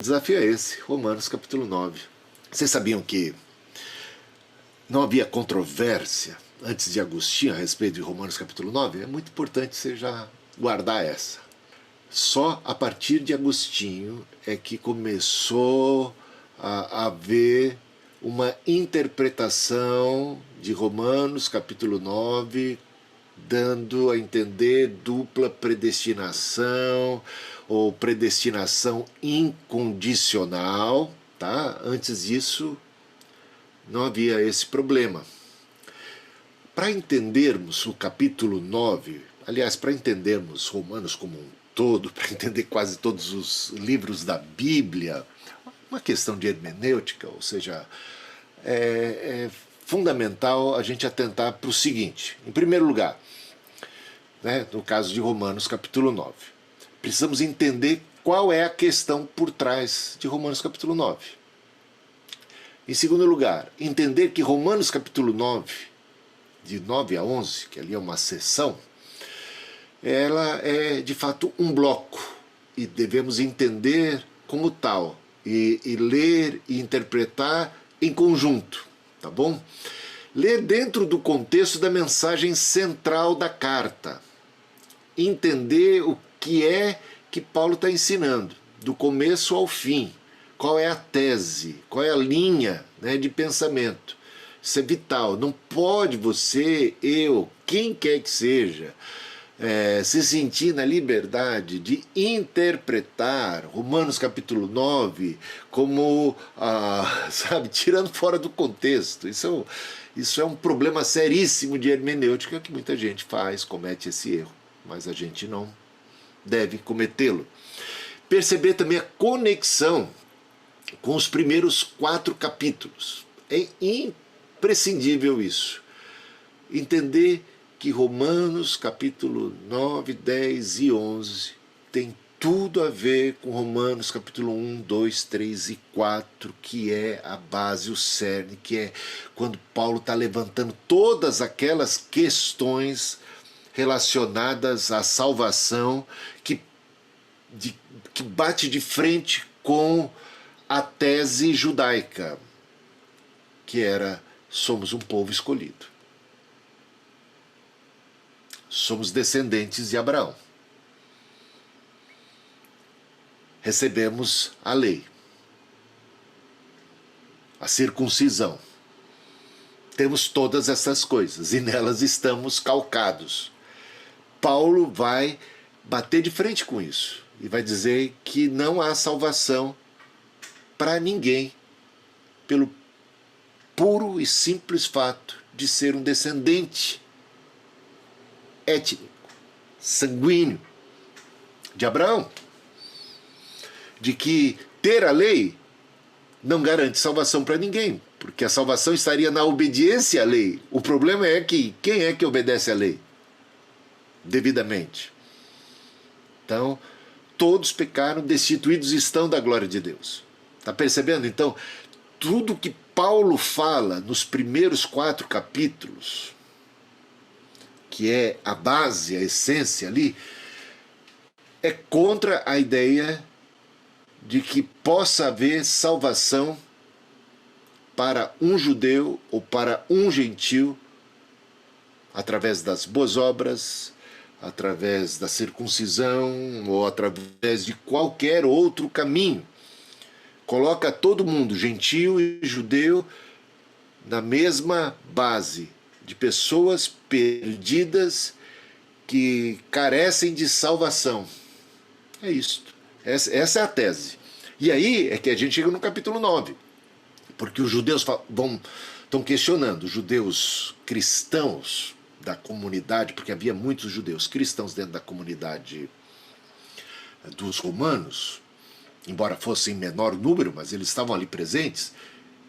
O desafio é esse, Romanos capítulo 9. Vocês sabiam que não havia controvérsia antes de Agostinho a respeito de Romanos capítulo 9? É muito importante você já guardar essa. Só a partir de Agostinho é que começou a haver uma interpretação de Romanos capítulo 9, dando a entender dupla predestinação ou predestinação incondicional, tá? Antes disso não havia esse problema. Para entendermos o capítulo 9, aliás, para entendermos Romanos como um todo, para entender quase todos os livros da Bíblia, uma questão de hermenêutica, ou seja, é fundamental a gente atentar para o seguinte. Em primeiro lugar, no caso de Romanos capítulo 9, precisamos entender qual é a questão por trás de Romanos capítulo 9. Em segundo lugar, entender que Romanos capítulo 9, de 9 a 11, que ali é uma seção, ela é de fato um bloco e devemos entender como tal e ler e interpretar em conjunto, tá bom? Ler dentro do contexto da mensagem central da carta, entender o que é que Paulo está ensinando, do começo ao fim, qual é a tese, qual é a linha de pensamento. Isso é vital, não pode você, eu, quem quer que seja, se sentir na liberdade de interpretar Romanos capítulo 9 como, tirando fora do contexto. Isso é um problema seríssimo de hermenêutica que muita gente comete esse erro, mas a gente não deve cometê-lo. Perceber também a conexão com os primeiros 4 capítulos. É imprescindível isso. Entender que Romanos capítulo 9, 10 e 11 tem tudo a ver com Romanos capítulo 1, 2, 3 e 4, que é a base, o cerne, que é quando Paulo está levantando todas aquelas questões relacionadas à salvação que bate de frente com a tese judaica, que era: somos um povo escolhido. Somos descendentes de Abraão. Recebemos a lei, a circuncisão. Temos todas essas coisas e nelas estamos calcados. Paulo vai bater de frente com isso e vai dizer que não há salvação para ninguém pelo puro e simples fato de ser um descendente étnico, sanguíneo de Abraão. De que ter a lei não garante salvação para ninguém, porque a salvação estaria na obediência à lei. O problema é que quem é que obedece à lei devidamente? Então, todos pecaram, destituídos estão da glória de Deus. Está percebendo? Então, tudo que Paulo fala nos primeiros 4 capítulos, que é a base, a essência ali, é contra a ideia de que possa haver salvação para um judeu ou para um gentio através das boas obras, através da circuncisão ou através de qualquer outro caminho. Coloca todo mundo, gentio e judeu, na mesma base de pessoas perdidas que carecem de salvação. É isto. Essa é a tese. E aí é que a gente chega no capítulo 9. Porque os judeus estão questionando, os judeus cristãos da comunidade, porque havia muitos judeus cristãos dentro da comunidade dos romanos, embora fossem em menor número, mas eles estavam ali presentes.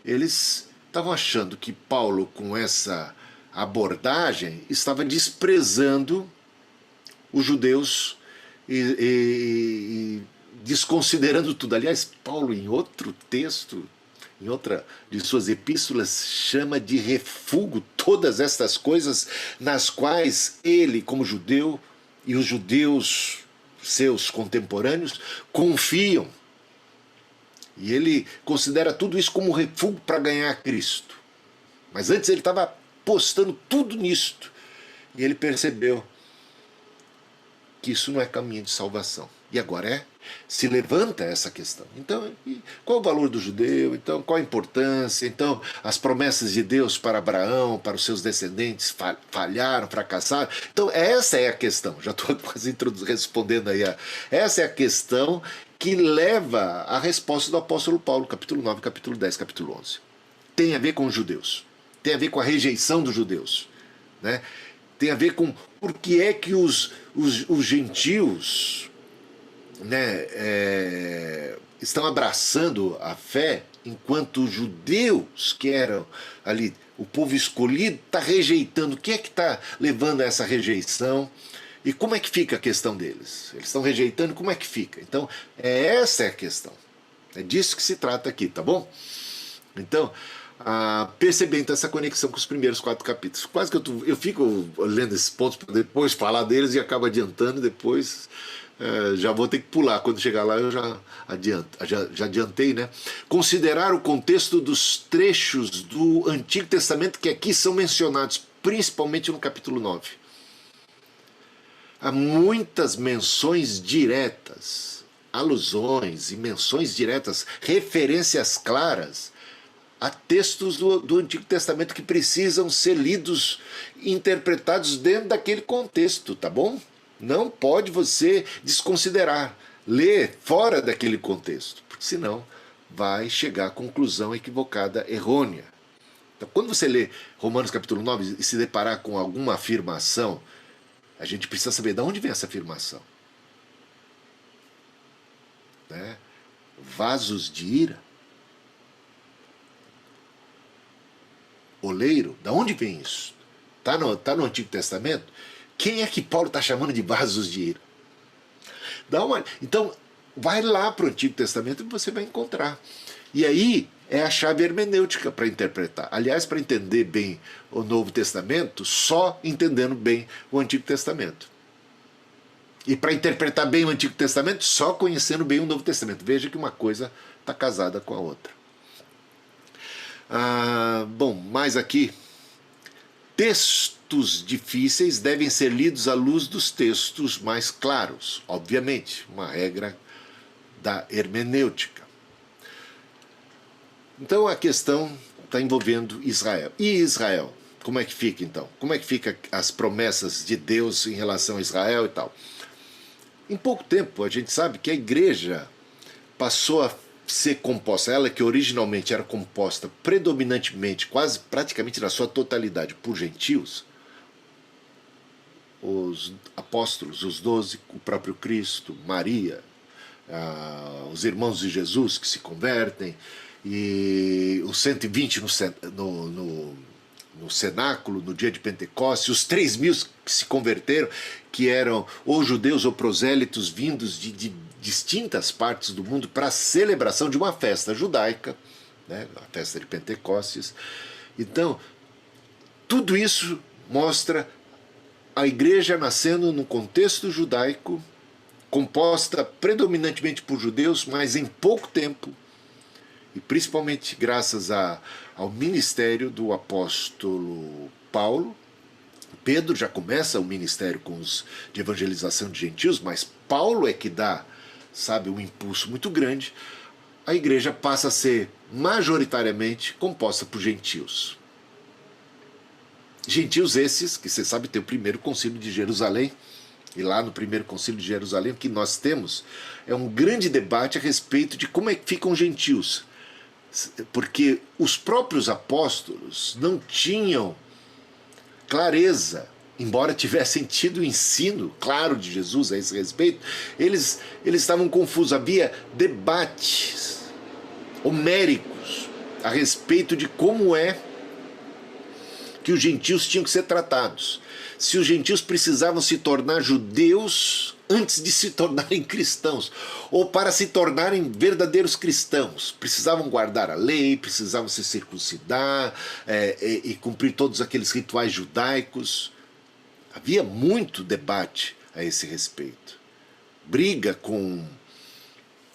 Eles estavam achando que Paulo, com essa abordagem, estava desprezando os judeus e desconsiderando tudo. Aliás, Paulo, em outro texto, em outra de suas epístolas, chama de refúgio todas estas coisas nas quais ele, como judeu, e os judeus seus contemporâneos confiam. E ele considera tudo isso como refúgio para ganhar Cristo. Mas antes ele estava apostando tudo nisto. E ele percebeu que isso não é caminho de salvação. E agora se levanta essa questão. Então, qual o valor do judeu? Então, qual a importância? Então, as promessas de Deus para Abraão, para os seus descendentes, falharam, fracassaram? Então, essa é a questão. Já estou quase respondendo aí. Essa é a questão que leva à resposta do apóstolo Paulo, capítulo 9, capítulo 10, capítulo 11. Tem a ver com os judeus. Tem a ver com a rejeição dos judeus. Né? Tem a ver com por que é que os gentios, né, estão abraçando a fé, enquanto os judeus, que eram ali o povo escolhido, está rejeitando. O que é que está levando a essa rejeição? E como é que fica a questão deles? Eles estão rejeitando, como é que fica? Então, essa é a questão. É disso que se trata aqui, tá bom? Então, percebendo essa conexão com os primeiros 4 capítulos. Quase que eu fico lendo esses pontos para depois falar deles e acabo adiantando, depois já vou ter que pular. Quando chegar lá eu já adiantei, né? Considerar o contexto dos trechos do Antigo Testamento que aqui são mencionados, principalmente no capítulo 9. Há muitas menções diretas, alusões e menções diretas, referências claras a textos do Antigo Testamento que precisam ser lidos e interpretados dentro daquele contexto, tá bom? Não pode você desconsiderar, ler fora daquele contexto, porque senão vai chegar à conclusão equivocada, errônea. Então, quando você lê Romanos capítulo 9 e se deparar com alguma afirmação, a gente precisa saber de onde vem essa afirmação. Né? Vasos de ira. Oleiro, da onde vem isso? Tá no Antigo Testamento? Quem é que Paulo está chamando de vasos de ira? Então, vai lá para o Antigo Testamento e você vai encontrar. E aí é a chave hermenêutica para interpretar. Aliás, para entender bem o Novo Testamento, só entendendo bem o Antigo Testamento. E para interpretar bem o Antigo Testamento, só conhecendo bem o Novo Testamento. Veja que uma coisa está casada com a outra. Bom, mais aqui. Textos difíceis devem ser lidos à luz dos textos mais claros. Obviamente, uma regra da hermenêutica. Então a questão está envolvendo Israel. E Israel? Como é que fica então? Como é que fica as promessas de Deus em relação a Israel e tal? Em pouco tempo a gente sabe que a igreja passou a ser composta, ela que originalmente era composta predominantemente, quase praticamente na sua totalidade, por gentios, os apóstolos, os 12, o próprio Cristo, Maria, os irmãos de Jesus que se convertem, e os 120 no cenáculo, no dia de Pentecostes, os 3.000 que se converteram, que eram ou judeus ou prosélitos vindos de distintas partes do mundo para a celebração de uma festa judaica, né, a festa de Pentecostes. Então, tudo isso mostra a igreja nascendo num contexto judaico, composta predominantemente por judeus, mas em pouco tempo, e principalmente graças ao ministério do apóstolo Paulo. Pedro já começa o ministério de evangelização de gentios, mas Paulo é que dá, sabe, um impulso muito grande. A igreja passa a ser majoritariamente composta por gentios. Gentios esses, que você sabe, tem o primeiro concílio de Jerusalém, e lá no primeiro concílio de Jerusalém, o que nós temos é um grande debate a respeito de como é que ficam gentios. Porque os próprios apóstolos não tinham clareza, embora tivessem tido o ensino claro de Jesus a esse respeito, eles estavam confusos. Havia debates homéricos a respeito de como é que os gentios tinham que ser tratados. Se os gentios precisavam se tornar judeus antes de se tornarem cristãos, ou para se tornarem verdadeiros cristãos, precisavam guardar a lei, precisavam se circuncidar e cumprir todos aqueles rituais judaicos. Havia muito debate a esse respeito. Briga com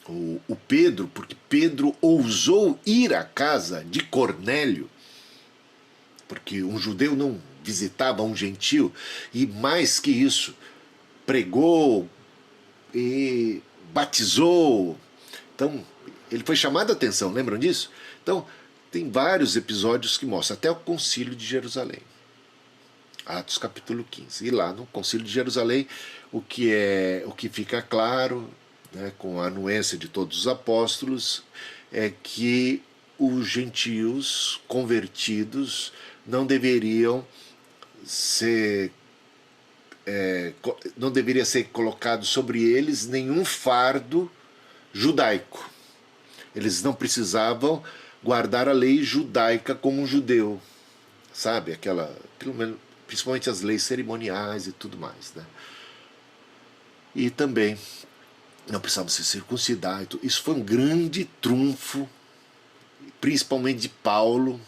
o Pedro, porque Pedro ousou ir à casa de Cornélio, porque um judeu não visitava um gentil, e mais que isso, pregou e batizou. Então, ele foi chamado a atenção, lembram disso? Então, tem vários episódios que mostram, até o Concílio de Jerusalém. Atos capítulo 15. E lá no Concílio de Jerusalém, o que fica claro, né, com a anuência de todos os apóstolos, é que os gentios convertidos não deveriam ser não deveria ser colocado sobre eles nenhum fardo judaico. Eles não precisavam guardar a lei judaica como um judeu, sabe? Aquela, pelo menos, principalmente as leis cerimoniais e tudo mais, né? E também não precisavam se circuncidar. Isso foi um grande trunfo, principalmente de Paulo.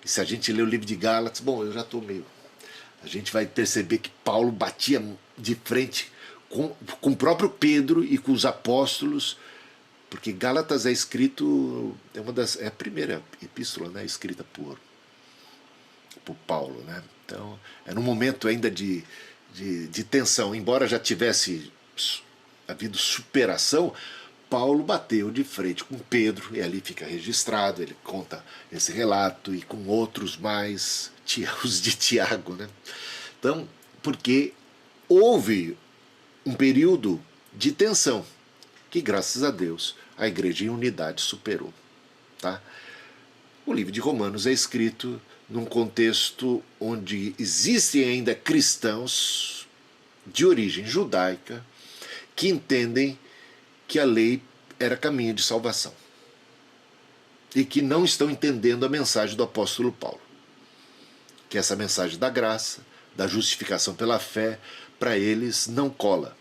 E se a gente lê o livro de Gálatas, bom, eu já estou meio... A gente vai perceber que Paulo batia de frente com o próprio Pedro e com os apóstolos, porque Gálatas é escrito, é a primeira epístola, né, escrita por Paulo, né? Então, é num momento ainda de tensão, embora já tivesse havido superação, Paulo bateu de frente com Pedro, e ali fica registrado, ele conta esse relato, e com outros mais, os de Tiago, né? Então, porque houve um período de tensão, que graças a Deus a igreja em unidade superou, tá? O livro de Romanos é escrito num contexto onde existem ainda cristãos de origem judaica que entendem que a lei era caminho de salvação e que não estão entendendo a mensagem do apóstolo Paulo, que essa mensagem da graça, da justificação pela fé, para eles não cola,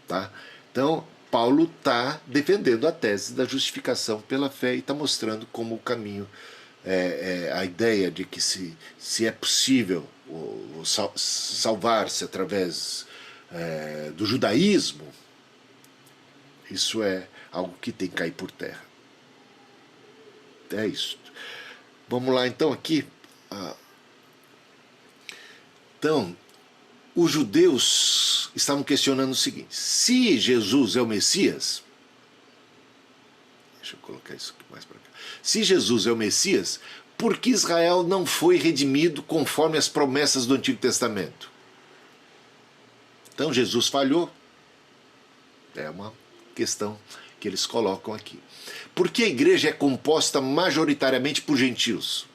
tá? Então, Paulo está defendendo a tese da justificação pela fé e está mostrando como o caminho, a ideia de que se é possível salvar-se através do judaísmo, isso é algo que tem que cair por terra. É isso. Vamos lá então aqui. Então, os judeus estavam questionando o seguinte: se Jesus é o Messias, deixa eu colocar isso aqui mais para cá. Se Jesus é o Messias, por que Israel não foi redimido conforme as promessas do Antigo Testamento? Então Jesus falhou. É uma questão que eles colocam aqui. Por que a igreja é composta majoritariamente por gentios?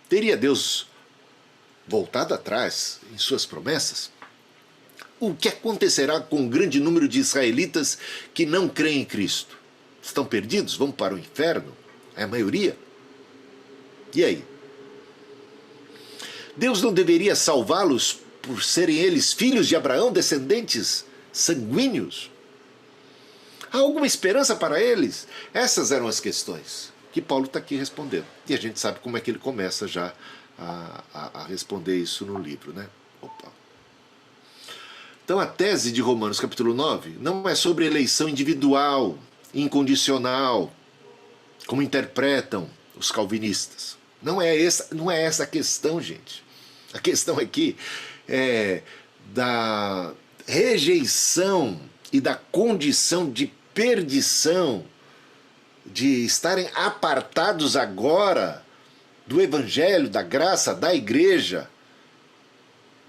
Teria Deus voltado atrás em suas promessas? O que acontecerá com o grande número de israelitas que não creem em Cristo? Estão perdidos? Vão para o inferno? É a maioria? E aí? Deus não deveria salvá-los por serem eles filhos de Abraão, descendentes sanguíneos? Há alguma esperança para eles? Essas eram as questões que Paulo está aqui respondendo. E a gente sabe como é que ele começa já a responder isso no livro, né? Opa. Então a tese de Romanos capítulo 9 não é sobre eleição individual, incondicional, como interpretam os calvinistas. Não é essa a questão, gente. A questão aqui é da rejeição e da condição de perdição, de estarem apartados agora do evangelho, da graça, da igreja,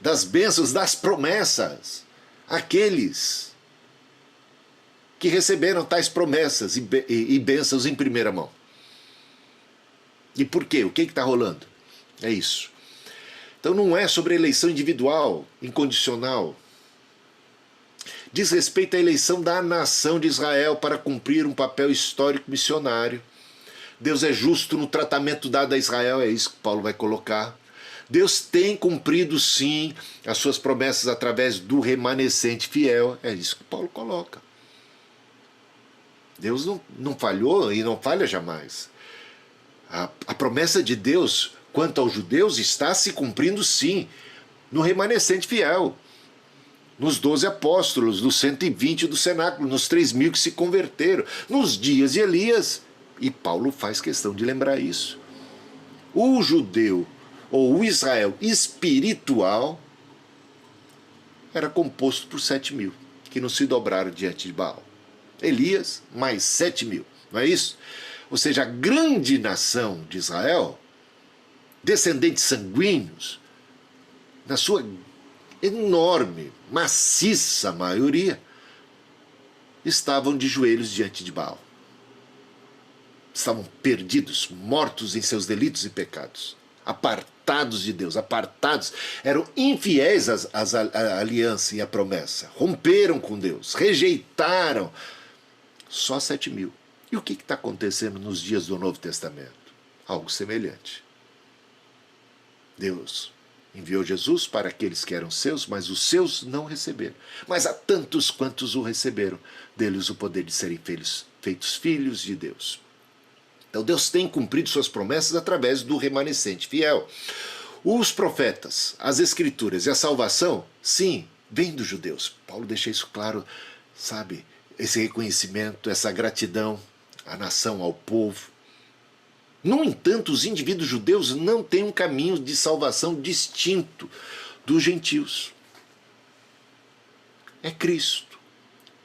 das bênçãos, das promessas, aqueles que receberam tais promessas e bênçãos em primeira mão. E por quê? O que está rolando? É isso. Então não é sobre eleição individual, incondicional. Diz respeito à eleição da nação de Israel para cumprir um papel histórico missionário. Deus é justo no tratamento dado a Israel, é isso que Paulo vai colocar. Deus tem cumprido sim as suas promessas através do remanescente fiel, é isso que Paulo coloca. Deus não falhou e não falha jamais. A promessa de Deus quanto aos judeus está se cumprindo sim no remanescente fiel. nos 12 apóstolos, nos 120 do cenáculo, nos 3.000 que se converteram, nos dias de Elias. E Paulo faz questão de lembrar isso. O judeu, ou o Israel espiritual, era composto por 7.000, que não se dobraram diante de Baal. Elias, mais 7.000, não é isso? Ou seja, a grande nação de Israel, descendentes sanguíneos, na sua enorme, maciça maioria, estavam de joelhos diante de Baal. Estavam perdidos, mortos em seus delitos e pecados, apartados de Deus, apartados, eram infiéis à aliança e à promessa, romperam com Deus, rejeitaram. Só 7.000. E o que está acontecendo nos dias do Novo Testamento? Algo semelhante. Deus enviou Jesus para aqueles que eram seus, mas os seus não receberam. Mas a tantos quantos o receberam, deles o poder de serem feitos filhos de Deus. Então Deus tem cumprido suas promessas através do remanescente fiel. Os profetas, as escrituras e a salvação, sim, vem dos judeus. Paulo deixa isso claro, sabe? Esse reconhecimento, essa gratidão à nação, ao povo. No entanto, os indivíduos judeus não têm um caminho de salvação distinto dos gentios. É Cristo.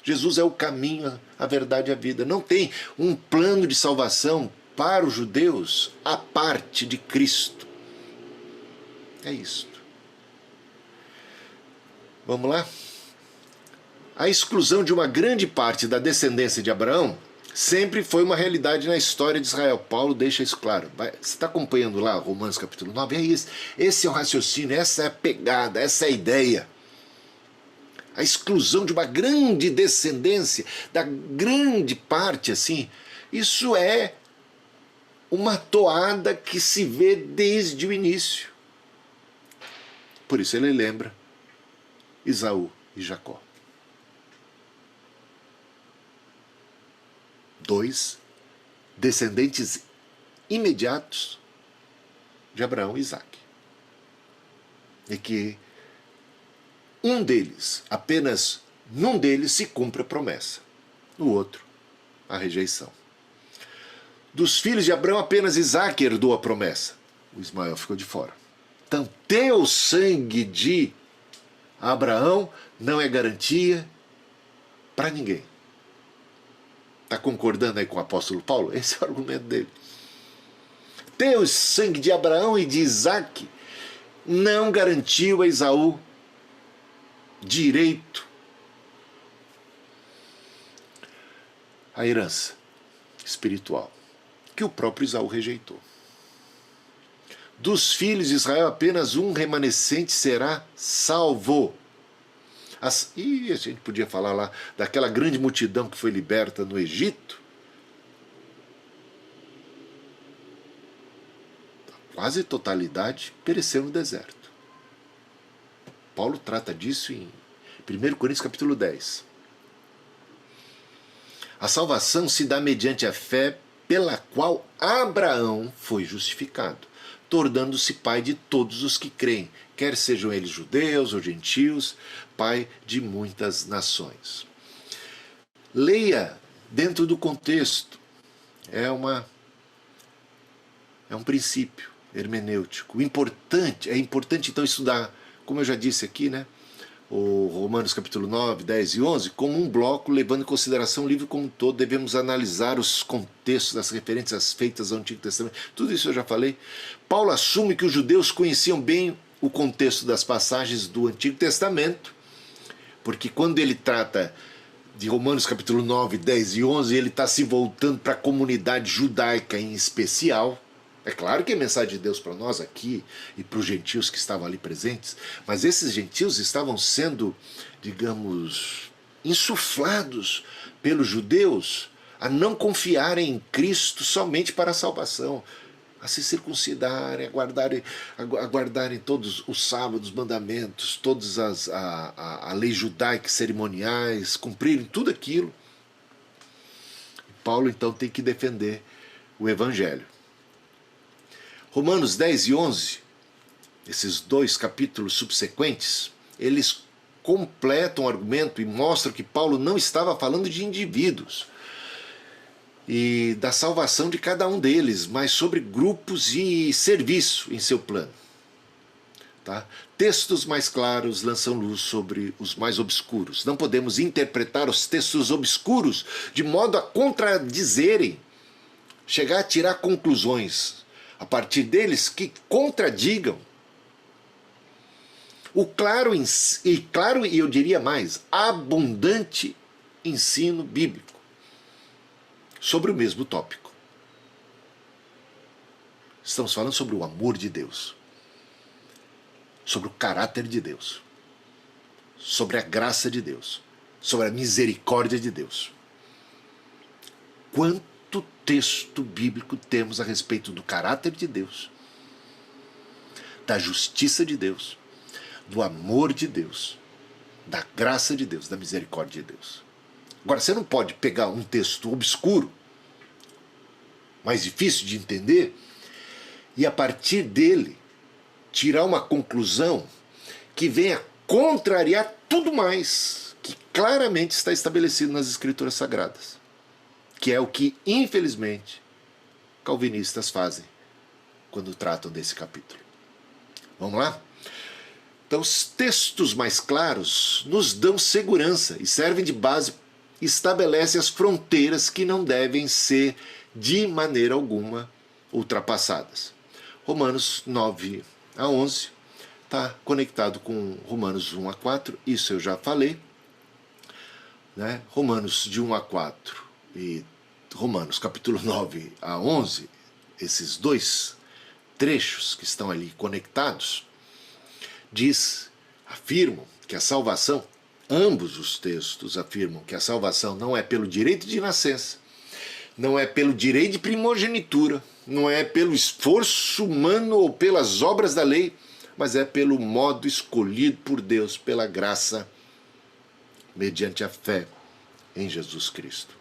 Jesus é o caminho, a verdade e a vida. Não tem um plano de salvação para os judeus à parte de Cristo. É isto. Vamos lá? A exclusão de uma grande parte da descendência de Abraão sempre foi uma realidade na história de Israel. Paulo deixa isso claro. Você está acompanhando lá Romanos capítulo 9? É isso. Esse é o raciocínio, essa é a pegada, essa é a ideia. A exclusão de uma grande descendência, da grande parte, assim, isso é uma toada que se vê desde o início. Por isso ele lembra Esaú e Jacó. 2 descendentes imediatos de Abraão e Isaque. E que um deles, apenas num deles, se cumpre a promessa. No outro, a rejeição. Dos filhos de Abraão, apenas Isaque herdou a promessa. O Ismael ficou de fora. Então, ter o sangue de Abraão não é garantia para ninguém. Está concordando aí com o apóstolo Paulo? Esse é o argumento dele. Ter o sangue de Abraão e de Isaque não garantiu a Esaú direito à herança espiritual, que o próprio Esaú rejeitou. Dos filhos de Israel, apenas um remanescente será salvo. E a gente podia falar lá daquela grande multidão que foi liberta no Egito. Quase totalidade pereceu no deserto. Paulo trata disso em 1 Coríntios capítulo 10. A salvação se dá mediante a fé pela qual Abraão foi justificado, tornando-se pai de todos os que creem, quer sejam eles judeus ou gentios, pai de muitas nações. Leia dentro do contexto. É um princípio hermenêutico. É importante então estudar, como eu já disse aqui, né, o Romanos capítulo 9, 10 e 11, como um bloco, levando em consideração o livro como um todo. Devemos analisar os contextos, as referências feitas ao Antigo Testamento. Tudo isso eu já falei. Paulo assume que os judeus conheciam bem o contexto das passagens do Antigo Testamento, porque quando ele trata de Romanos capítulo 9, 10 e 11, ele está se voltando para a comunidade judaica em especial. É claro que é mensagem de Deus para nós aqui e para os gentios que estavam ali presentes, mas esses gentios estavam sendo, digamos, insuflados pelos judeus a não confiarem em Cristo somente para a salvação, a se circuncidarem, a guardarem todos os sábados, os mandamentos, todas a lei judaica, cerimoniais, cumprirem tudo aquilo. Paulo então tem que defender o Evangelho. Romanos 10 e 11, esses dois capítulos subsequentes, eles completam o argumento e mostram que Paulo não estava falando de indivíduos e da salvação de cada um deles, mas sobre grupos e serviço em seu plano. Tá? Textos mais claros lançam luz sobre os mais obscuros. Não podemos interpretar os textos obscuros de modo a contradizerem, chegar a tirar conclusões a partir deles que contradigam o claro e eu diria mais, abundante ensino bíblico sobre o mesmo tópico. Estamos falando sobre o amor de Deus, sobre o caráter de Deus, sobre a graça de Deus, sobre a misericórdia de Deus. Quanto texto bíblico temos a respeito do caráter de Deus, da justiça de Deus, do amor de Deus, da graça de Deus, da misericórdia de Deus. Agora, você não pode pegar um texto obscuro, mais difícil de entender, e a partir dele tirar uma conclusão que venha contrariar tudo mais que claramente está estabelecido nas Escrituras Sagradas, que é o que, infelizmente, calvinistas fazem quando tratam desse capítulo. Vamos lá? Então, os textos mais claros nos dão segurança e servem de base, estabelecem as fronteiras que não devem ser, de maneira alguma, ultrapassadas. Romanos 9 a 11 está conectado com Romanos 1 a 4, isso eu já falei. Né? Romanos de 1 a 4 e Romanos capítulo 9 a 11, esses dois trechos que estão ali conectados, afirmam que a salvação, ambos os textos afirmam que a salvação não é pelo direito de nascença, não é pelo direito de primogenitura, não é pelo esforço humano ou pelas obras da lei, mas é pelo modo escolhido por Deus, pela graça, mediante a fé em Jesus Cristo.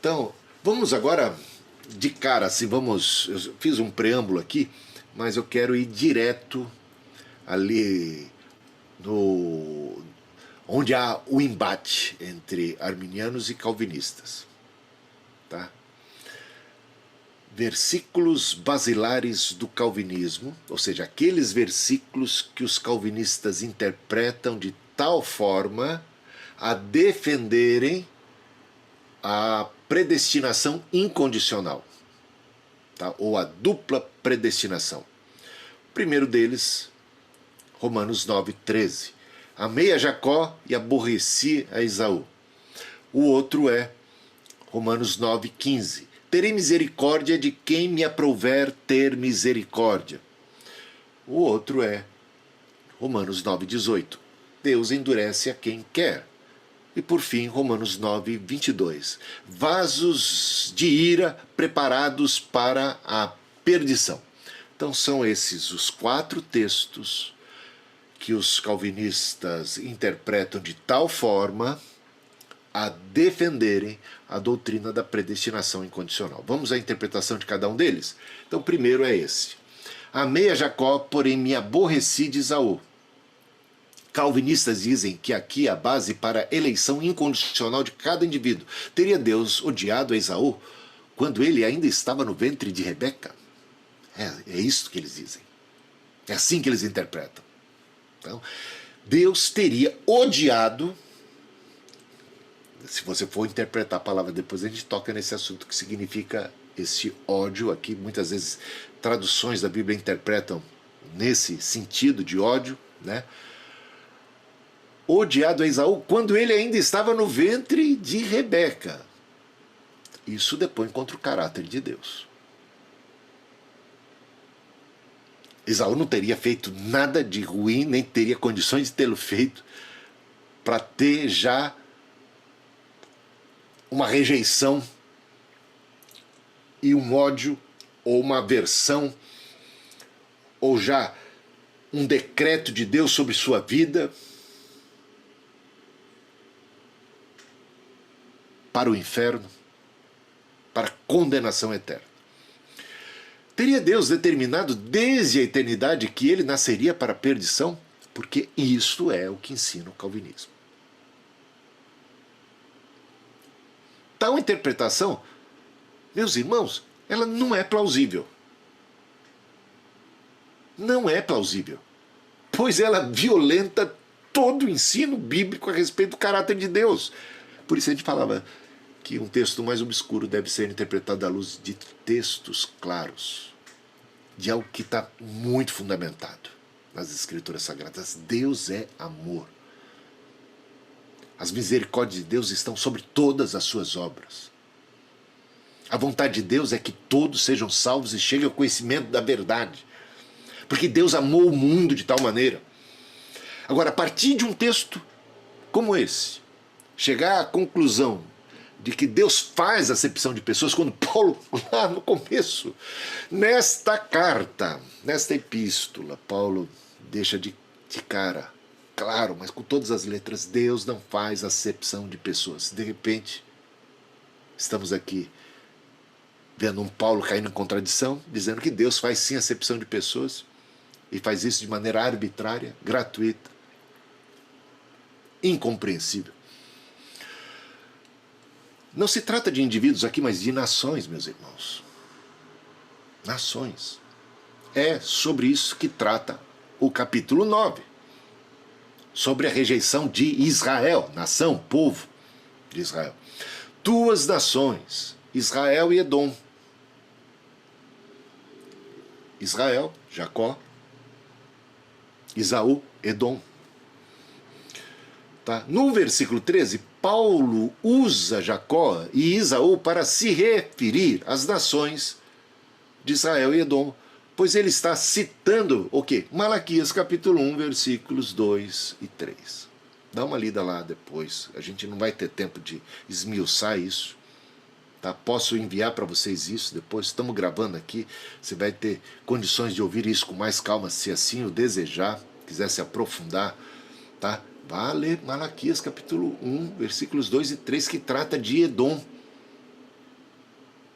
Então, vamos agora de cara, assim, eu fiz um preâmbulo aqui, mas eu quero ir direto ali onde há o embate entre arminianos e calvinistas. Tá? Versículos basilares do calvinismo, ou seja, aqueles versículos que os calvinistas interpretam de tal forma a defenderem a predestinação incondicional, tá? Ou a dupla predestinação. O primeiro deles, Romanos 9:13. Amei a Jacó e aborreci a Esaú. O outro é Romanos 9:15. Terei misericórdia de quem me aprouver ter misericórdia. O outro é Romanos 9:18. Deus endurece a quem quer. E por fim, Romanos 9:22. Vasos de ira preparados para a perdição. Então são esses os 4 textos que os calvinistas interpretam de tal forma a defenderem a doutrina da predestinação incondicional. Vamos à interpretação de cada um deles? Então, o primeiro é esse. Amei a Jacó, porém me aborreci de Esaú. Calvinistas dizem que aqui a base para a eleição incondicional de cada indivíduo. Teria Deus odiado a Esaú quando ele ainda estava no ventre de Rebeca? É isso que eles dizem. É assim que eles interpretam. Então, Deus teria odiado, se você for interpretar a palavra depois, a gente toca nesse assunto que significa esse ódio aqui. Muitas vezes traduções da Bíblia interpretam nesse sentido de ódio, né? Odiado a Esaú quando ele ainda estava no ventre de Rebeca. Isso depõe contra o caráter de Deus. Esaú não teria feito nada de ruim, nem teria condições de tê-lo feito, para ter já uma rejeição e um ódio, ou uma aversão, ou já um decreto de Deus sobre sua vida para o inferno, para a condenação eterna. Teria Deus determinado desde a eternidade que ele nasceria para a perdição? Porque isto é o que ensina o calvinismo. Tal interpretação, meus irmãos, ela não é plausível. Não é plausível. Pois ela violenta todo o ensino bíblico a respeito do caráter de Deus. Por isso a gente falava que um texto mais obscuro deve ser interpretado à luz de textos claros, de algo que está muito fundamentado nas Escrituras Sagradas. Deus é amor. As misericórdias de Deus estão sobre todas as suas obras. A vontade de Deus é que todos sejam salvos e cheguem ao conhecimento da verdade. Porque Deus amou o mundo de tal maneira. Agora, a partir de um texto como esse, chegar à conclusão de que Deus faz acepção de pessoas, quando Paulo, lá no começo, nesta carta, nesta epístola, Paulo deixa de cara, claro, mas com todas as letras, Deus não faz acepção de pessoas. De repente, estamos aqui vendo um Paulo caindo em contradição, dizendo que Deus faz sim acepção de pessoas, e faz isso de maneira arbitrária, gratuita, incompreensível. Não se trata de indivíduos aqui, mas de nações, meus irmãos. Nações. É sobre isso que trata o capítulo 9. Sobre a rejeição de Israel, nação, povo de Israel. Duas nações, Israel e Edom. Israel, Jacó, Esaú, Edom. Tá? No versículo 13, Paulo usa Jacó e Esaú para se referir às nações de Israel e Edom, pois ele está citando o quê? Malaquias capítulo 1, versículos 2 e 3. Dá uma lida lá depois, a gente não vai ter tempo de esmiuçar isso. Tá? Posso enviar para vocês isso depois, estamos gravando aqui, você vai ter condições de ouvir isso com mais calma, se assim o desejar, quiser se aprofundar, tá? Vá ler Malaquias capítulo 1, versículos 2 e 3, que trata de Edom,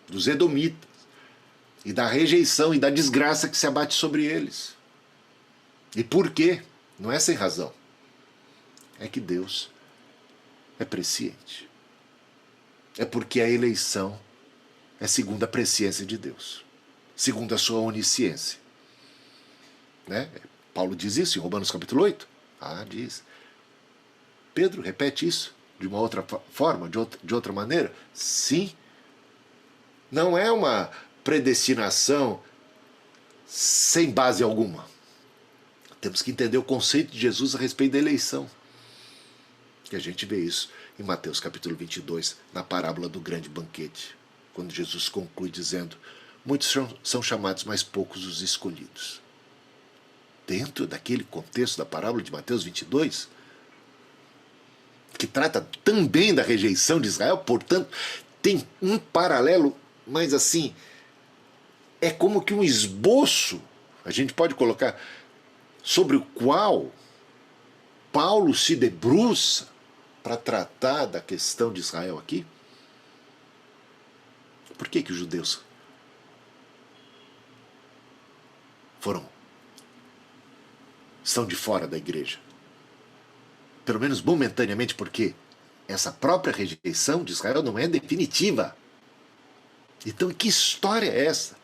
dos edomitas, e da rejeição e da desgraça que se abate sobre eles. E por quê? Não é sem razão. É que Deus é presciente. É porque a eleição é segundo a presciência de Deus, segundo a sua onisciência. Né? Paulo diz isso em Romanos capítulo 8. Diz. Pedro repete isso de uma outra forma, de outra maneira. Sim. Não é uma predestinação sem base alguma. Temos que entender o conceito de Jesus a respeito da eleição. E a gente vê isso em Mateus capítulo 22, na parábola do grande banquete, quando Jesus conclui dizendo: muitos são chamados, mas poucos os escolhidos. Dentro daquele contexto da parábola de Mateus 22, que trata também da rejeição de Israel, portanto, tem um paralelo, mas assim, é como que um esboço, a gente pode colocar, sobre o qual Paulo se debruça para tratar da questão de Israel aqui. Por que os judeus estão de fora da igreja? Pelo menos momentaneamente, porque essa própria rejeição de Israel não é definitiva. Então, que história é essa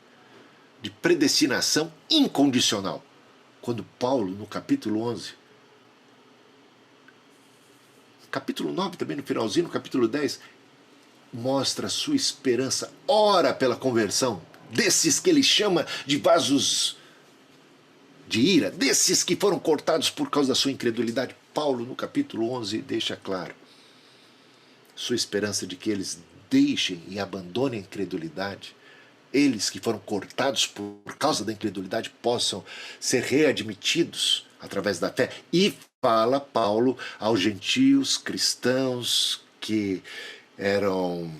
de predestinação incondicional? Quando Paulo, no capítulo 11, capítulo 9 também, no finalzinho, no capítulo 10, mostra a sua esperança, ora pela conversão desses que ele chama de vasos de ira, desses que foram cortados por causa da sua incredulidade. Paulo, no capítulo 11, deixa claro sua esperança de que eles deixem e abandonem a incredulidade, eles que foram cortados por causa da incredulidade possam ser readmitidos através da fé. E fala Paulo aos gentios cristãos que eram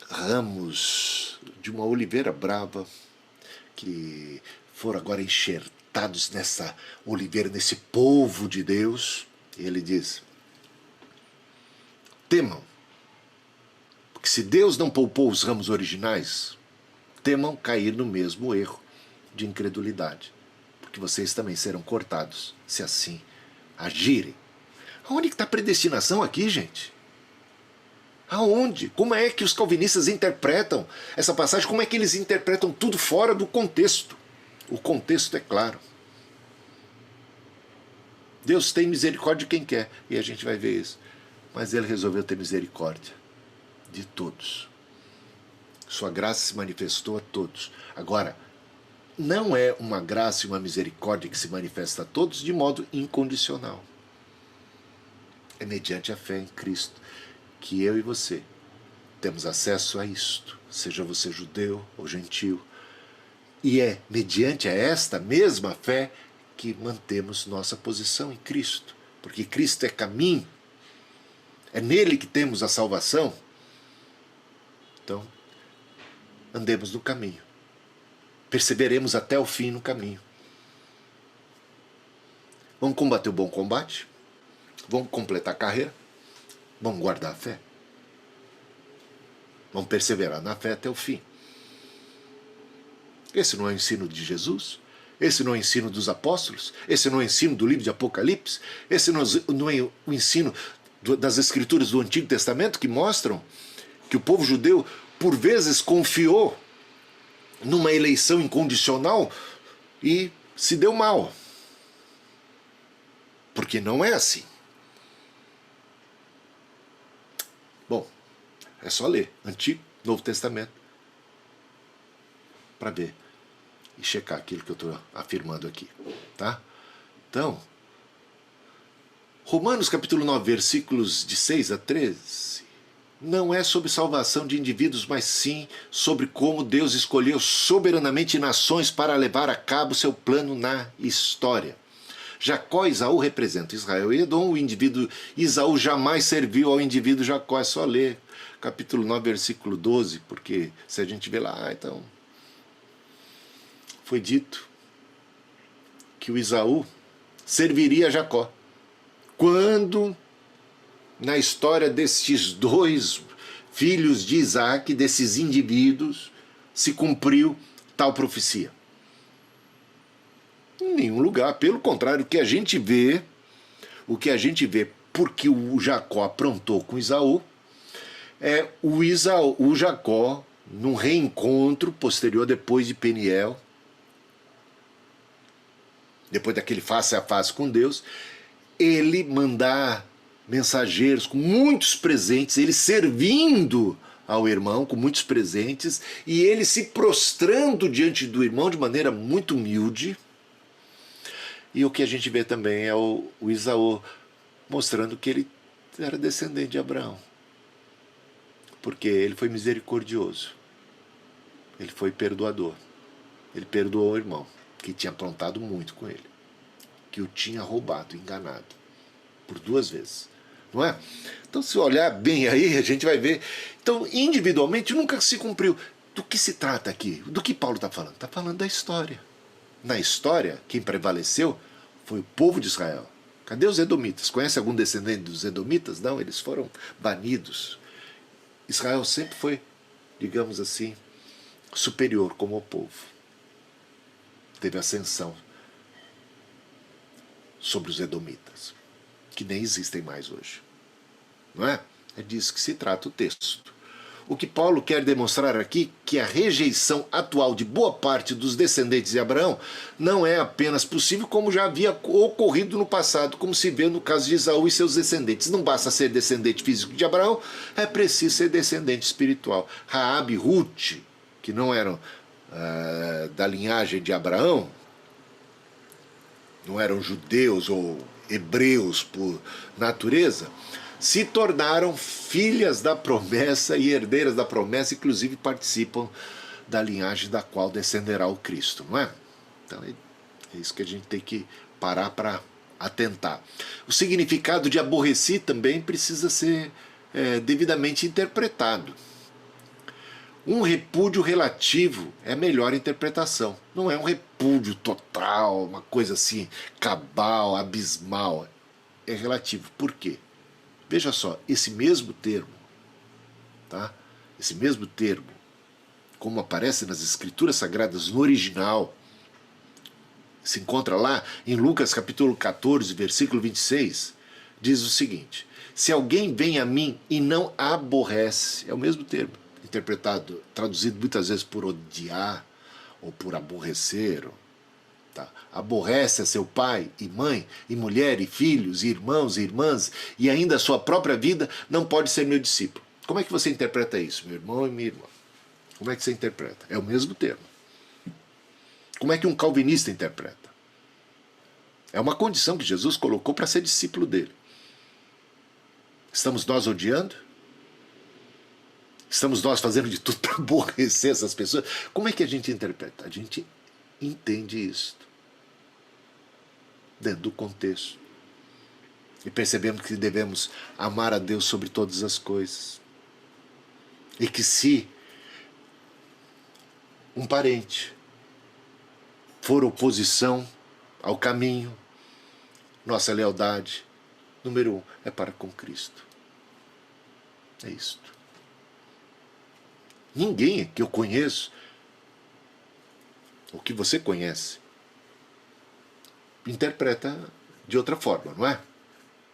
ramos de uma oliveira brava, que foram agora enxertados nessa oliveira, nesse povo de Deus. E ele diz: temam, porque se Deus não poupou os ramos originais, temam cair no mesmo erro de incredulidade, porque vocês também serão cortados, se assim agirem. Aonde que está a predestinação aqui, gente? Aonde? Como é que os calvinistas interpretam essa passagem? Como é que eles interpretam tudo fora do contexto? O contexto é claro. Deus tem misericórdia de quem quer, e a gente vai ver isso. Mas ele resolveu ter misericórdia de todos. Sua graça se manifestou a todos. Agora, não é uma graça e uma misericórdia que se manifesta a todos de modo incondicional. É mediante a fé em Cristo que eu e você temos acesso a isto, seja você judeu ou gentil. E é mediante a esta mesma fé que mantemos nossa posição em Cristo. Porque Cristo é caminho, é nele que temos a salvação. Então, andemos no caminho. Perseveremos até o fim no caminho. Vamos combater o bom combate? Vamos completar a carreira? Vamos guardar a fé? Vamos perseverar na fé até o fim. Esse não é o ensino de Jesus? Esse não é o ensino dos apóstolos? Esse não é o ensino do livro de Apocalipse? Esse não é o ensino das escrituras do Antigo Testamento que mostram que o povo judeu, por vezes, confiou numa eleição incondicional e se deu mal? Porque não é assim. Bom, é só ler Antigo, Novo Testamento para ver e checar aquilo que eu estou afirmando aqui, tá? Então, Romanos capítulo 9, versículos de 6 a 13, não é sobre salvação de indivíduos, mas sim sobre como Deus escolheu soberanamente nações para levar a cabo seu plano na história. Jacó e Isaú representam Israel e Edom. O indivíduo Isaú jamais serviu ao indivíduo Jacó. É só ler capítulo 9, versículo 12, porque se a gente vê lá, então foi dito que o Isaú serviria a Jacó. Quando, na história destes dois filhos de Isaac, desses indivíduos, se cumpriu tal profecia? Em nenhum lugar. Pelo contrário, o que a gente vê, porque o Jacó aprontou com Isaú, é o Jacó, num reencontro posterior, depois de Peniel, depois daquele face a face com Deus, ele mandar mensageiros com muitos presentes, ele servindo ao irmão com muitos presentes, e ele se prostrando diante do irmão de maneira muito humilde. E o que a gente vê também é o Isaú mostrando que ele era descendente de Abraão, porque ele foi misericordioso, ele foi perdoador, ele perdoou o irmão que tinha aprontado muito com ele, que o tinha roubado, enganado por 2 vezes, não é? Então, se olhar bem aí, a gente vai ver. Então, individualmente, nunca se cumpriu. Do que se trata aqui? Do que Paulo está falando? Está falando da história. Na história, quem prevaleceu foi o povo de Israel. Cadê os edomitas? Conhece algum descendente dos edomitas? Não, eles foram banidos. Israel sempre foi, digamos assim, superior como o povo. Teve ascensão sobre os edomitas, que nem existem mais hoje. Não é? É disso que se trata o texto. O que Paulo quer demonstrar aqui, que a rejeição atual de boa parte dos descendentes de Abraão não é apenas possível, como já havia ocorrido no passado, como se vê no caso de Esaú e seus descendentes. Não basta ser descendente físico de Abraão, é preciso ser descendente espiritual. Raabe e Ruth, que não eram da linhagem de Abraão, não eram judeus ou hebreus por natureza, se tornaram filhas da promessa e herdeiras da promessa, inclusive participam da linhagem da qual descenderá o Cristo, não é? Então é isso que a gente tem que parar para atentar. O significado de aborreci também precisa ser devidamente interpretado. Um repúdio relativo é a melhor interpretação. Não é um repúdio total, uma coisa assim, cabal, abismal. É relativo. Por quê? Veja só, esse mesmo termo, tá? Esse mesmo termo, como aparece nas Escrituras Sagradas no original, se encontra lá em Lucas capítulo 14, versículo 26, diz o seguinte: se alguém vem a mim e não aborrece, é o mesmo termo, interpretado, traduzido muitas vezes por odiar ou por aborrecer, tá? Aborrece a seu pai e mãe, e mulher, e filhos, e irmãos, e irmãs, e ainda a sua própria vida, não pode ser meu discípulo. Como é que você interpreta isso, meu irmão e minha irmã? Como é que você interpreta? É o mesmo termo. Como é que um calvinista interpreta? É uma condição que Jesus colocou para ser discípulo dele. Estamos nós odiando? Estamos nós fazendo de tudo para aborrecer essas pessoas? Como é que a gente interpreta? A gente entende isso dentro do contexto. E percebemos que devemos amar a Deus sobre todas as coisas. E que se um parente for oposição ao caminho, nossa lealdade, número 1, é para com Cristo. É isto. Ninguém que eu conheço, ou que você conhece, interpreta de outra forma, não é?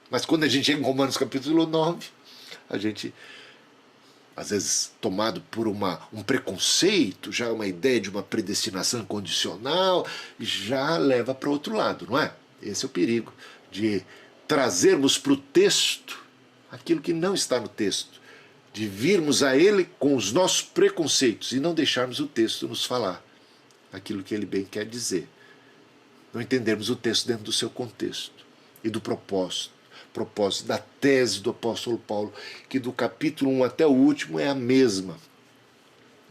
Mas quando a gente chega em Romanos capítulo 9, a gente, às vezes tomado por um preconceito, já uma ideia de uma predestinação condicional, já leva para o outro lado, não é? Esse é o perigo de trazermos para o texto aquilo que não está no texto, de virmos a ele com os nossos preconceitos e não deixarmos o texto nos falar aquilo que ele bem quer dizer. Não entendermos o texto dentro do seu contexto e do propósito da tese do apóstolo Paulo, que do capítulo 1 até o último é a mesma.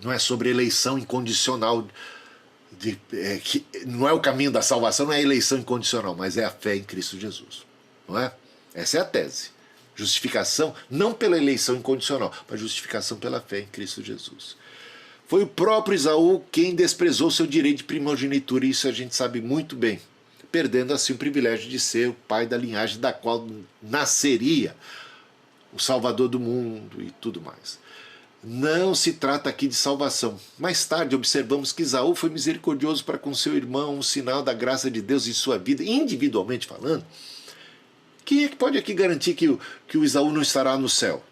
Não é sobre eleição incondicional, que não é o caminho da salvação, não é a eleição incondicional, mas é a fé em Cristo Jesus. Não é? Essa é a tese. Justificação não pela eleição incondicional, mas justificação pela fé em Cristo Jesus. Foi o próprio Esaú quem desprezou seu direito de primogenitura, e isso a gente sabe muito bem, perdendo assim o privilégio de ser o pai da linhagem da qual nasceria o Salvador do mundo e tudo mais. Não se trata aqui de salvação. Mais tarde observamos que Esaú foi misericordioso para com seu irmão, um sinal da graça de Deus em sua vida, individualmente falando. Quem é que pode aqui garantir que o Esaú não estará no céu?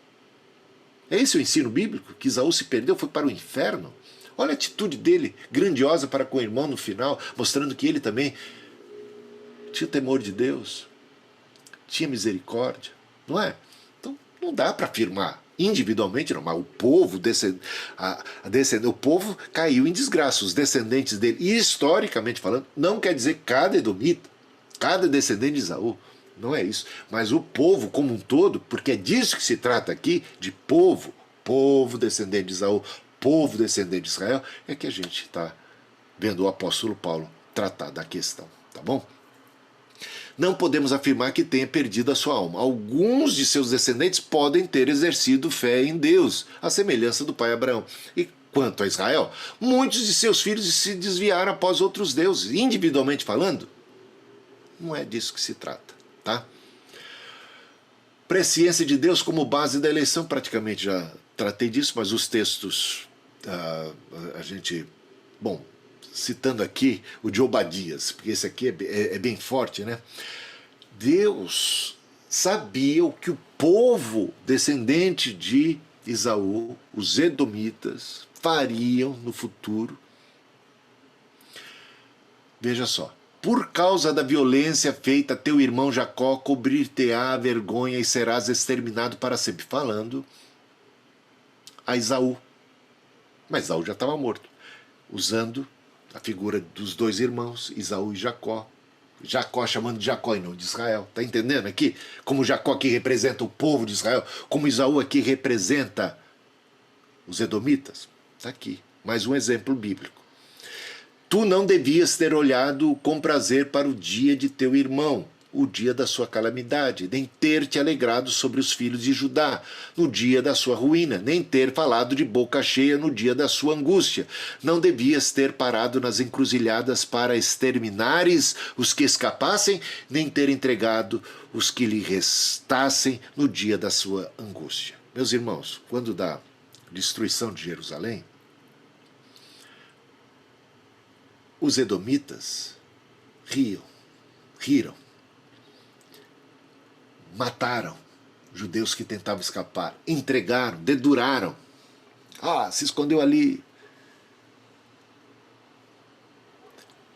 É esse o ensino bíblico? Que Esaú se perdeu, foi para o inferno? Olha a atitude dele, grandiosa para com o irmão no final, mostrando que ele também tinha temor de Deus, tinha misericórdia, não é? Então não dá para afirmar individualmente, não, mas o povo, o povo caiu em desgraça, os descendentes dele, e historicamente falando, não quer dizer cada edomita, cada descendente de Esaú, não é isso, mas o povo como um todo, porque é disso que se trata aqui, de povo descendente de Esaú, povo descendente de Israel, é que a gente está vendo o apóstolo Paulo tratar da questão, tá bom? Não podemos afirmar que tenha perdido a sua alma. Alguns de seus descendentes podem ter exercido fé em Deus, à semelhança do pai Abraão. E quanto a Israel, muitos de seus filhos se desviaram após outros deuses, individualmente falando. Não é disso que se trata, tá? Presciência de Deus como base da eleição, praticamente já tratei disso, mas os textos, a gente, bom, citando aqui o de Obadias, porque esse aqui é bem forte, né? Deus sabia o que o povo descendente de Esaú, os edomitas, fariam no futuro. Veja só. Por causa da violência feita a teu irmão Jacó, cobrir-te-á a vergonha e serás exterminado para sempre. Falando a Esaú. Mas Esaú já estava morto. Usando a figura dos dois irmãos, Esaú e Jacó. Jacó chamando de Jacó e não de Israel. Está entendendo aqui? Como Jacó aqui representa o povo de Israel, como Esaú aqui representa os edomitas. Está aqui. Mais um exemplo bíblico. Tu não devias ter olhado com prazer para o dia de teu irmão, o dia da sua calamidade, nem ter te alegrado sobre os filhos de Judá, no dia da sua ruína, nem ter falado de boca cheia no dia da sua angústia. Não devias ter parado nas encruzilhadas para exterminares os que escapassem, nem ter entregado os que lhe restassem no dia da sua angústia. Meus irmãos, quando da destruição de Jerusalém, os edomitas riram, mataram judeus que tentavam escapar, entregaram, deduraram. Se escondeu ali.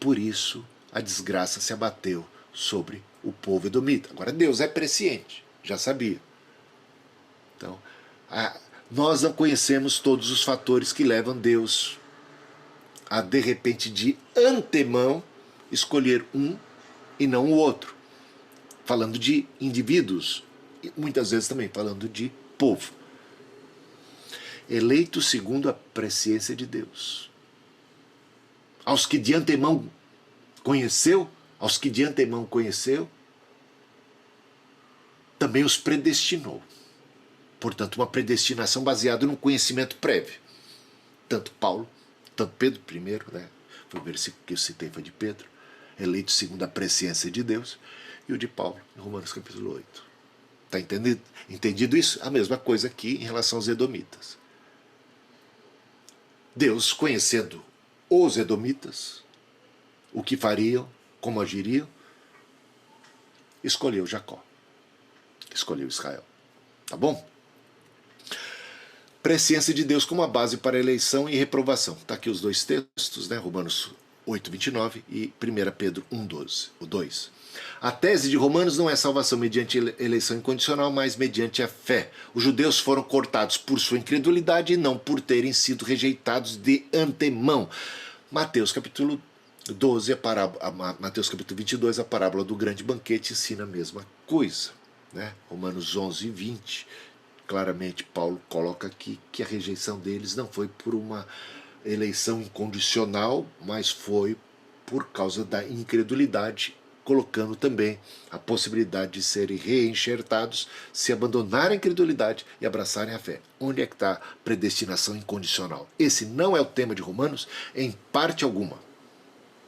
Por isso a desgraça se abateu sobre o povo edomita. Agora Deus é presciente, já sabia. Então, nós não conhecemos todos os fatores que levam Deus a, de repente, de antemão, escolher um e não o outro. Falando de indivíduos, e muitas vezes também falando de povo. Eleito segundo a presciência de Deus. Aos que de antemão conheceu, também os predestinou. Portanto, uma predestinação baseada num conhecimento prévio. Tanto Pedro primeiro, né? Foi o versículo que eu citei, foi de Pedro, eleito segundo a presciência de Deus, e o de Paulo, em Romanos capítulo 8. Está entendido isso? A mesma coisa aqui em relação aos edomitas. Deus, conhecendo os edomitas, o que fariam, como agiriam, escolheu Jacó, escolheu Israel. Tá bom? Presciência de Deus como a base para eleição e reprovação. Está aqui os dois textos, né? Romanos 8:29 e 1 Pedro 1:12, o 2. A tese de Romanos não é salvação mediante eleição incondicional, mas mediante a fé. Os judeus foram cortados por sua incredulidade e não por terem sido rejeitados de antemão. Mateus capítulo 12, Mateus capítulo 22, a parábola do grande banquete ensina a mesma coisa, né? Romanos 11:20. Claramente, Paulo coloca aqui que a rejeição deles não foi por uma eleição incondicional, mas foi por causa da incredulidade, colocando também a possibilidade de serem reenxertados se abandonarem a incredulidade e abraçarem a fé. Onde é que está a predestinação incondicional? Esse não é o tema de Romanos, em parte alguma.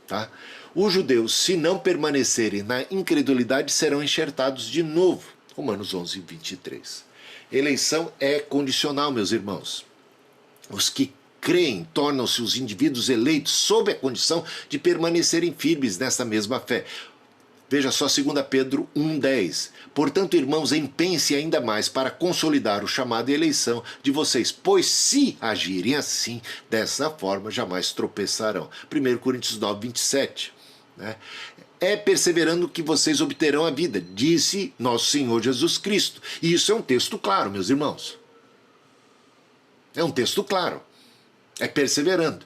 Tá? Os judeus, se não permanecerem na incredulidade, serão enxertados de novo. Romanos 11:23. Eleição é condicional, meus irmãos. Os que creem tornam-se os indivíduos eleitos sob a condição de permanecerem firmes nessa mesma fé. Veja só 2 Pedro 1:10. Portanto, irmãos, empenhem-se ainda mais para consolidar o chamado e eleição de vocês, pois se agirem assim, dessa forma, jamais tropeçarão. 1 Coríntios 9:27. Né? É perseverando que vocês obterão a vida, disse nosso Senhor Jesus Cristo. E isso é um texto claro, meus irmãos. É um texto claro. É perseverando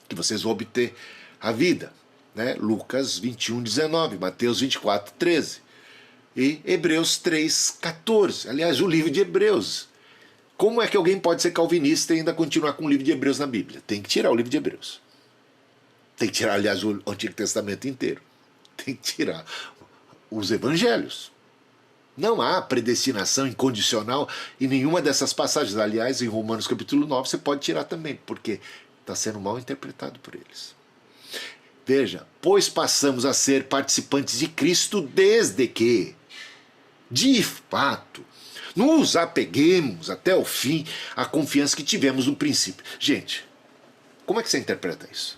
que vocês vão obter a vida. Né? Lucas 21:19, Mateus 24:13 e Hebreus 3:14. Aliás, o livro de Hebreus. Como é que alguém pode ser calvinista e ainda continuar com o livro de Hebreus na Bíblia? Tem que tirar o livro de Hebreus. Tem que tirar, aliás, o Antigo Testamento inteiro. Tem que tirar os evangelhos. Não há predestinação incondicional em nenhuma dessas passagens. Aliás, em Romanos capítulo 9 você pode tirar também, porque está sendo mal interpretado por eles. Veja, pois passamos a ser participantes de Cristo desde que, de fato, nos apeguemos até o fim à confiança que tivemos no princípio. Gente, como é que você interpreta isso?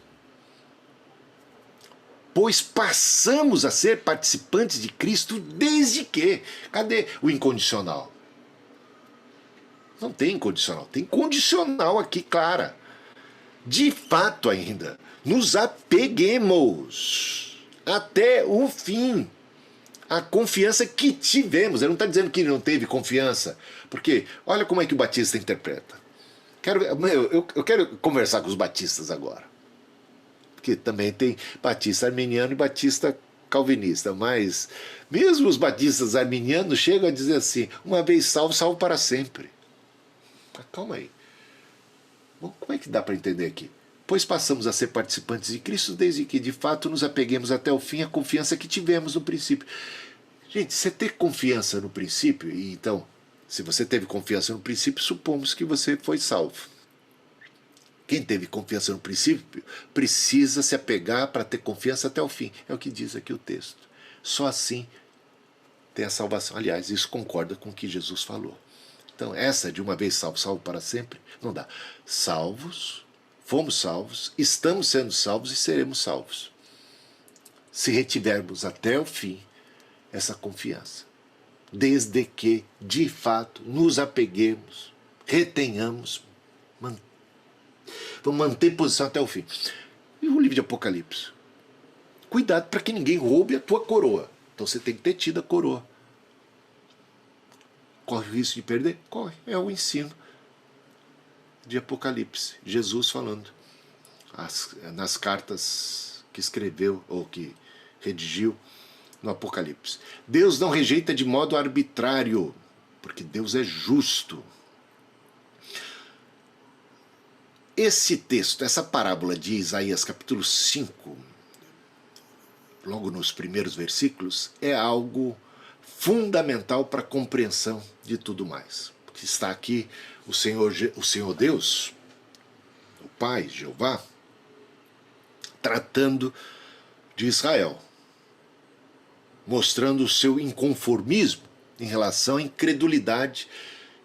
Pois passamos a ser participantes de Cristo desde que. Cadê o incondicional? Não tem incondicional, tem condicional aqui, clara. De fato ainda, nos apeguemos até o fim. A confiança que tivemos. Ele não está dizendo que ele não teve confiança. Porque olha como é que o Batista interpreta. Eu quero conversar com os batistas agora. Porque também tem batista arminiano e batista calvinista, mas mesmo os batistas arminianos chegam a dizer assim, uma vez salvo, salvo para sempre. Mas calma aí. Bom, como é que dá para entender aqui? Pois passamos a ser participantes de Cristo desde que de fato nos apeguemos até o fim à confiança que tivemos no princípio. Gente, você ter confiança no princípio, e então, se você teve confiança no princípio, supomos que você foi salvo. Quem teve confiança no princípio precisa se apegar para ter confiança até o fim. É o que diz aqui o texto. Só assim tem a salvação. Aliás, isso concorda com o que Jesus falou. Então, essa de uma vez salvo, salvo para sempre, não dá. Salvos, fomos salvos, estamos sendo salvos e seremos salvos. se retivermos até o fim essa confiança. Desde que, de fato, nos apeguemos, retenhamos, vamos manter posição até o fim. E o livro de Apocalipse? Cuidado para que ninguém roube a tua coroa. Então você tem que ter tido a coroa. Corre o risco de perder? Corre. É o ensino de Apocalipse. Jesus falando nas cartas que escreveu ou que redigiu no Apocalipse. Deus não rejeita de modo arbitrário, porque Deus é justo. Esse texto, essa parábola de Isaías capítulo 5, logo nos primeiros versículos, é algo fundamental para a compreensão de tudo mais. Porque está aqui o Senhor Deus, o Pai, Jeová, tratando de Israel, mostrando o seu inconformismo em relação à incredulidade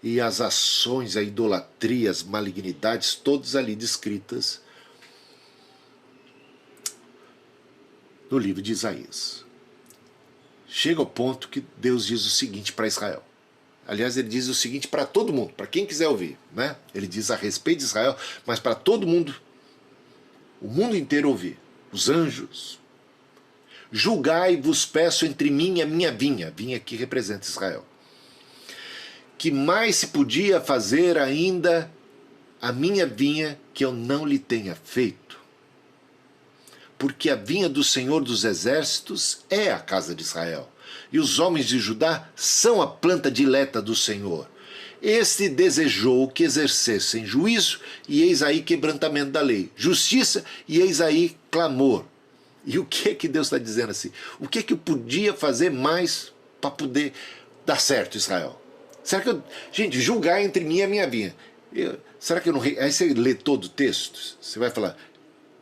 e às ações, a idolatria, as malignidades, todas ali descritas no livro de Isaías. Chega ao ponto que Deus diz o seguinte para Israel. Aliás, ele diz o seguinte para todo mundo, para quem quiser ouvir, né? Ele diz a respeito de Israel, mas para todo mundo, o mundo inteiro ouvir. Os anjos. Julgai, vos peço, entre mim e a minha vinha. Vinha aqui representa Israel. Que mais se podia fazer ainda a minha vinha que eu não lhe tenha feito? Porque a vinha do Senhor dos Exércitos é a casa de Israel, e os homens de Judá são a planta dileta do Senhor. Este desejou que exercessem juízo, e eis aí quebrantamento da lei, justiça, e eis aí clamor. E o que é que Deus está dizendo assim? O que é que eu podia fazer mais para poder dar certo, Israel? Será que eu... Gente, julgar entre mim e a minha vinha. Será que eu não... Aí você lê todo o texto, você vai falar...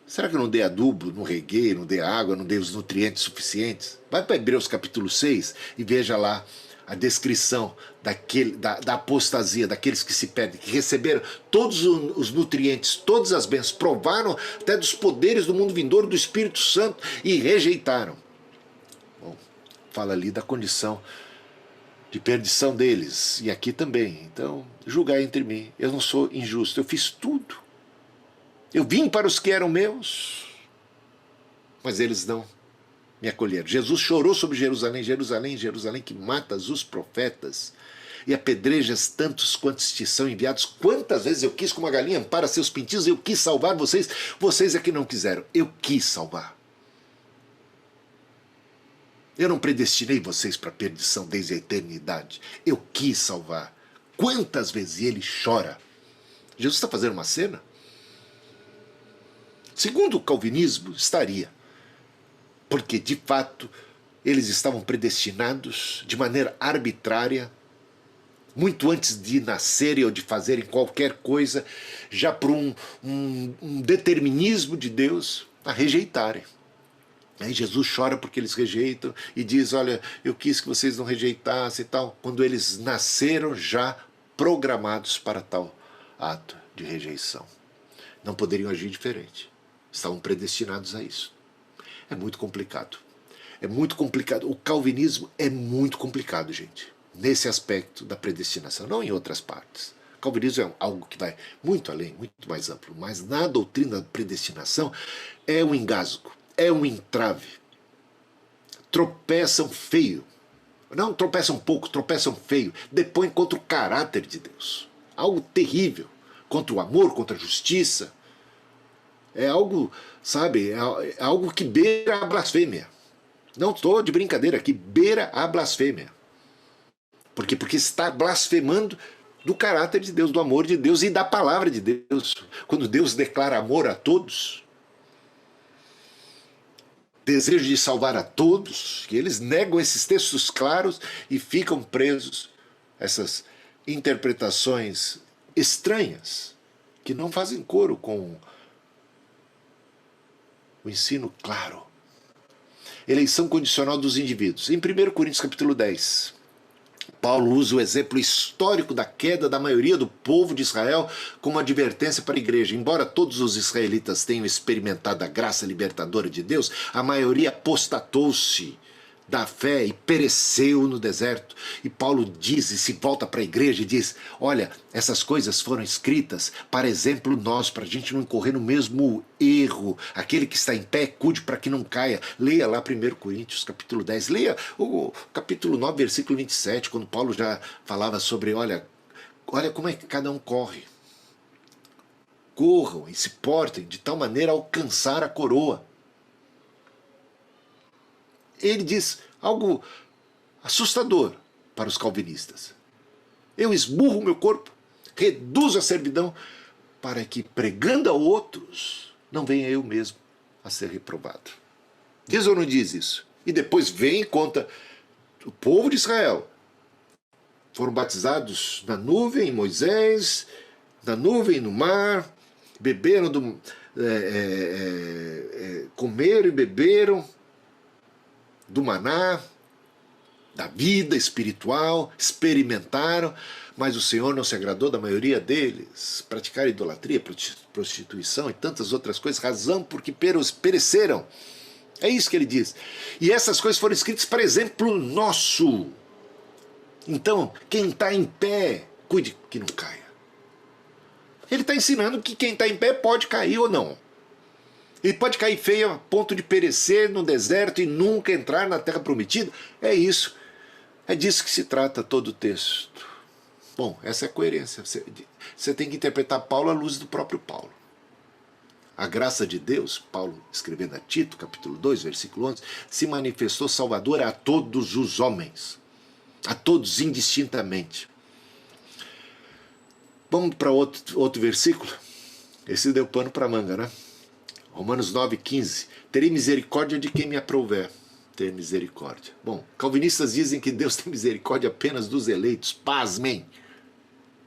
Será que eu não dei adubo, não reguei, não dei água, não dei os nutrientes suficientes? Vai para Hebreus capítulo 6 e veja lá a descrição da apostasia, daqueles que se perdem, que receberam todos os nutrientes, todas as bênçãos, provaram até dos poderes do mundo vindouro, do Espírito Santo, e rejeitaram. Bom, fala ali da condição de perdição deles, e aqui também. Então, julgai entre mim, eu não sou injusto, eu fiz tudo. Eu vim para os que eram meus, mas eles não me acolheram. Jesus chorou sobre Jerusalém, Jerusalém, Jerusalém, que matas os profetas e apedrejas tantos quantos te são enviados. Quantas vezes eu quis, como a galinha ampara seus pintinhos, eu quis salvar vocês, vocês é que não quiseram. Eu quis salvar. Eu não predestinei vocês para a perdição desde a eternidade. Eu quis salvar. Quantas vezes ele chora? Jesus está fazendo uma cena? Segundo o calvinismo, estaria. Porque, de fato, eles estavam predestinados de maneira arbitrária, muito antes de nascerem ou de fazerem qualquer coisa, já por um determinismo de Deus, a rejeitarem. Aí Jesus chora porque eles rejeitam e diz, olha, eu quis que vocês não rejeitassem e tal, quando eles nasceram já programados para tal ato de rejeição. Não poderiam agir diferente. Estavam predestinados a isso. É muito complicado. É muito complicado. O calvinismo é muito complicado, gente. Nesse aspecto da predestinação, não em outras partes. O calvinismo é algo que vai muito além, muito mais amplo. Mas na doutrina da predestinação é um engasgo, é um entrave. Tropeçam feio. Não tropeçam pouco, tropeçam feio. Depõem contra o caráter de Deus. Algo terrível. Contra o amor, contra a justiça. É algo, sabe, é algo que beira a blasfêmia. Não estou de brincadeira aqui, beira a blasfêmia. Por quê? Porque está blasfemando do caráter de Deus, do amor de Deus e da palavra de Deus. Quando Deus declara amor a todos, desejo de salvar a todos, que eles negam esses textos claros e ficam presos a essas interpretações estranhas, que não fazem coro com o ensino claro. Eleição condicional dos indivíduos. Em 1 Coríntios capítulo 10, Paulo usa o exemplo histórico da queda da maioria do povo de Israel como advertência para a igreja. Embora todos os israelitas tenham experimentado a graça libertadora de Deus, a maioria apostatou-se da fé e pereceu no deserto. E Paulo diz, e se volta para a igreja e diz, olha, essas coisas foram escritas para exemplo nosso, para a gente não incorrer no mesmo erro. Aquele que está em pé, cuide para que não caia. Leia lá 1 Coríntios capítulo 10, leia o capítulo 9, versículo 27, quando Paulo já falava sobre, olha como é que cada um corre. Corram e se portem de tal maneira a alcançar a coroa. Ele diz algo assustador para os calvinistas. Eu esburro o meu corpo, reduzo a servidão, para que, pregando a outros, não venha eu mesmo a ser reprovado. Diz ou não diz isso? E depois vem e conta, o povo de Israel foram batizados na nuvem, em Moisés, na nuvem, no mar, beberam, comeram e beberam do maná, da vida espiritual, experimentaram, mas o Senhor não se agradou da maioria deles, praticaram idolatria, prostituição e tantas outras coisas, razão porque pereceram. É isso que ele diz. E essas coisas foram escritas para exemplo nosso. Então, quem está em pé, cuide que não caia. Ele está ensinando que quem está em pé pode cair ou não. Ele pode cair feio a ponto de perecer no deserto e nunca entrar na terra prometida. É isso. É disso que se trata todo o texto. Bom, essa é a coerência. Você tem que interpretar Paulo à luz do próprio Paulo. A graça de Deus, Paulo escrevendo a Tito, capítulo 2, versículo 11, se manifestou salvadora a todos os homens. A todos indistintamente. Vamos para outro versículo? Esse deu pano para manga, né? Romanos 9,15. Terei misericórdia de quem me aprouver. Ter misericórdia. Bom, calvinistas dizem que Deus tem misericórdia apenas dos eleitos. Pasmem.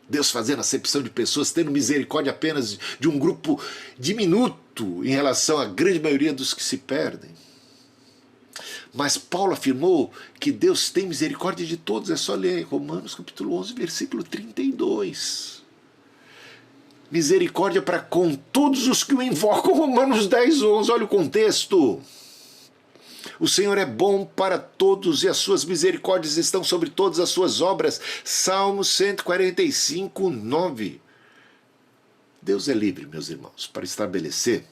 Deus fazendo acepção de pessoas, tendo misericórdia apenas de um grupo diminuto em relação à grande maioria dos que se perdem. Mas Paulo afirmou que Deus tem misericórdia de todos. É só ler Romanos capítulo 11, versículo 32. Misericórdia para com todos os que o invocam. Romanos 10, 11. Olha o contexto. O Senhor é bom para todos e as suas misericórdias estão sobre todas as suas obras. Salmo 145, 9. Deus é livre, meus irmãos, para estabelecer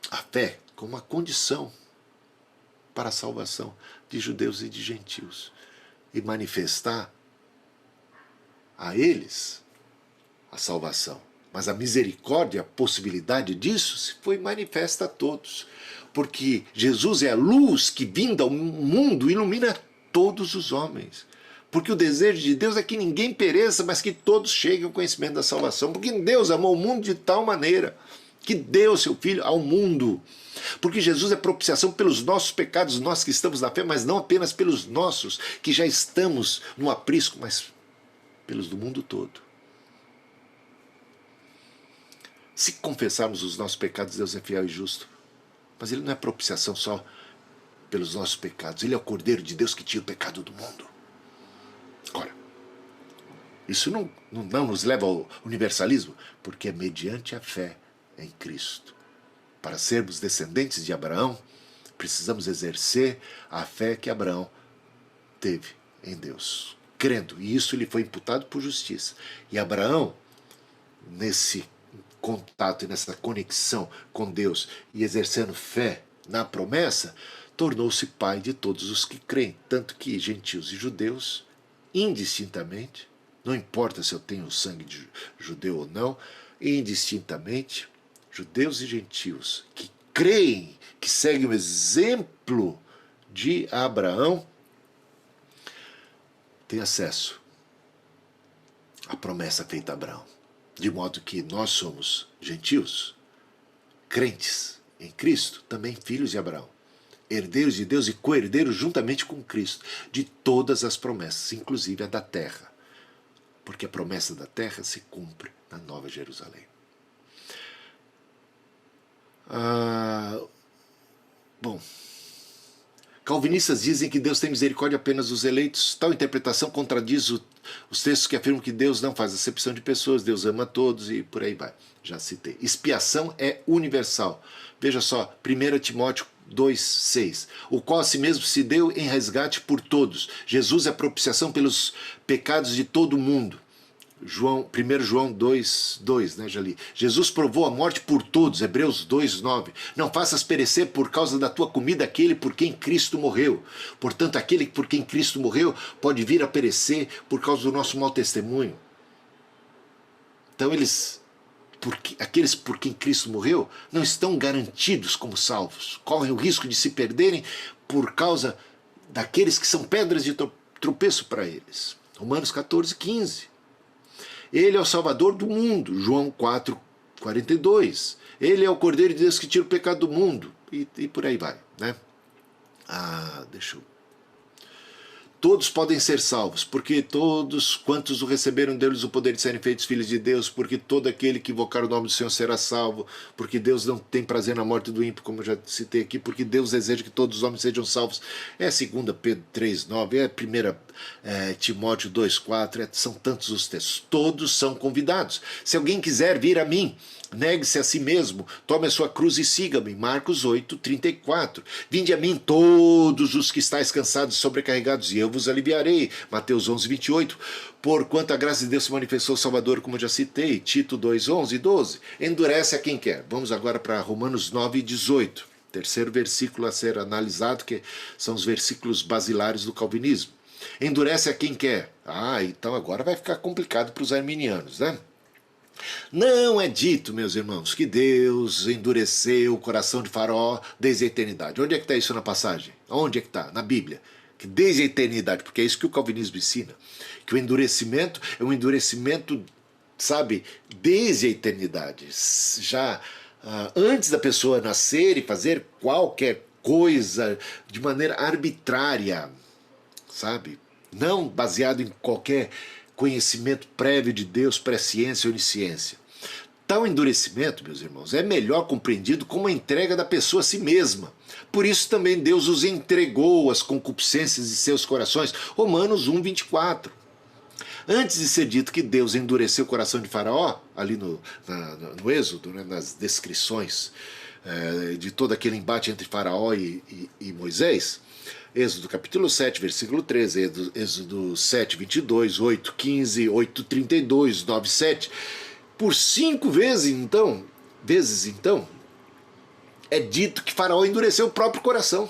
a fé como uma condição para a salvação de judeus e de gentios e manifestar a eles a salvação. Mas a misericórdia, a possibilidade disso, se foi manifesta a todos. Porque Jesus é a luz que, vinda ao mundo, ilumina todos os homens. Porque o desejo de Deus é que ninguém pereça, mas que todos cheguem ao conhecimento da salvação. Porque Deus amou o mundo de tal maneira que deu seu Filho ao mundo. Porque Jesus é propiciação pelos nossos pecados, nós que estamos na fé, mas não apenas pelos nossos, que já estamos no aprisco, mas pelos do mundo todo. Se confessarmos os nossos pecados, Deus é fiel e justo. Mas Ele não é propiciação só pelos nossos pecados. Ele é o Cordeiro de Deus que tira o pecado do mundo. Ora, isso não nos leva ao universalismo, porque é mediante a fé em Cristo. Para sermos descendentes de Abraão, precisamos exercer a fé que Abraão teve em Deus, crendo. E isso lhe foi imputado por justiça. E Abraão, nesse contato e nessa conexão com Deus e exercendo fé na promessa, tornou-se pai de todos os que creem, tanto que gentios e judeus, indistintamente, não importa se eu tenho sangue de judeu ou não, indistintamente, judeus e gentios que creem, que seguem o exemplo de Abraão, têm acesso à promessa feita a Abraão. De modo que nós somos gentios, crentes em Cristo, também filhos de Abraão, herdeiros de Deus e co-herdeiros juntamente com Cristo, de todas as promessas, inclusive a da terra, porque a promessa da terra se cumpre na Nova Jerusalém. Bom, Calvinistas dizem que Deus tem misericórdia apenas dos eleitos. Tal interpretação contradiz os textos que afirmam que Deus não faz acepção de pessoas, Deus ama todos e por aí vai. Já citei. Expiação é universal. Veja só, 1 Timóteo 2,6, o qual a si mesmo se deu em resgate por todos. Jesus é propiciação pelos pecados de todo mundo. 1 João 2,2, né, já li. Jesus provou a morte por todos, Hebreus 2,9. Não faças perecer por causa da tua comida aquele por quem Cristo morreu. Portanto, aquele por quem Cristo morreu pode vir a perecer por causa do nosso mau testemunho. Então aqueles por quem Cristo morreu não estão garantidos como salvos. Correm o risco de se perderem por causa daqueles que são pedras de tropeço para eles. Romanos 14,15. Ele é o Salvador do mundo, João 4,42. Ele é o Cordeiro de Deus que tira o pecado do mundo. E por aí vai, né? Deixa eu... Todos podem ser salvos, porque todos quantos o receberam deles o poder de serem feitos filhos de Deus, porque todo aquele que invocar o nome do Senhor será salvo, porque Deus não tem prazer na morte do ímpio, como eu já citei aqui, porque Deus deseja que todos os homens sejam salvos. É 2 Pedro 3,9, é 1 Timóteo 2,4, são tantos os textos. Todos são convidados. Se alguém quiser vir a mim, negue-se a si mesmo, tome a sua cruz e siga-me. Marcos 8,34. Vinde a mim todos os que estáis cansados e sobrecarregados, e eu vos aliviarei. Mateus 11,28. Porquanto a graça de Deus se manifestou Salvador, como eu já citei. Tito 2,11 e 12. Endurece a quem quer. Vamos agora para Romanos 9,18. Terceiro versículo a ser analisado, que são os versículos basilares do calvinismo. Endurece a quem quer. Então agora vai ficar complicado para os arminianos, né? Não é dito, meus irmãos, que Deus endureceu o coração de Faraó desde a eternidade. Onde é que está isso na passagem? Onde é que está? Na Bíblia. Que desde a eternidade, porque é isso que o calvinismo ensina. Que o endurecimento é um endurecimento, sabe, desde a eternidade. Já antes da pessoa nascer e fazer qualquer coisa de maneira arbitrária, sabe? Não baseado em qualquer conhecimento prévio de Deus, presciência ou onisciência. Tal endurecimento, meus irmãos, é melhor compreendido como a entrega da pessoa a si mesma. Por isso também Deus os entregou às concupiscências de seus corações. Romanos 1,24. Antes de ser dito que Deus endureceu o coração de Faraó, ali no Êxodo, né, nas descrições de todo aquele embate entre Faraó e Moisés, Êxodo capítulo 7, versículo 13, Êxodo 7, 22, 8, 15, 8, 32, 9, 7. Por 5 vezes então, é dito que Faraó endureceu o próprio coração.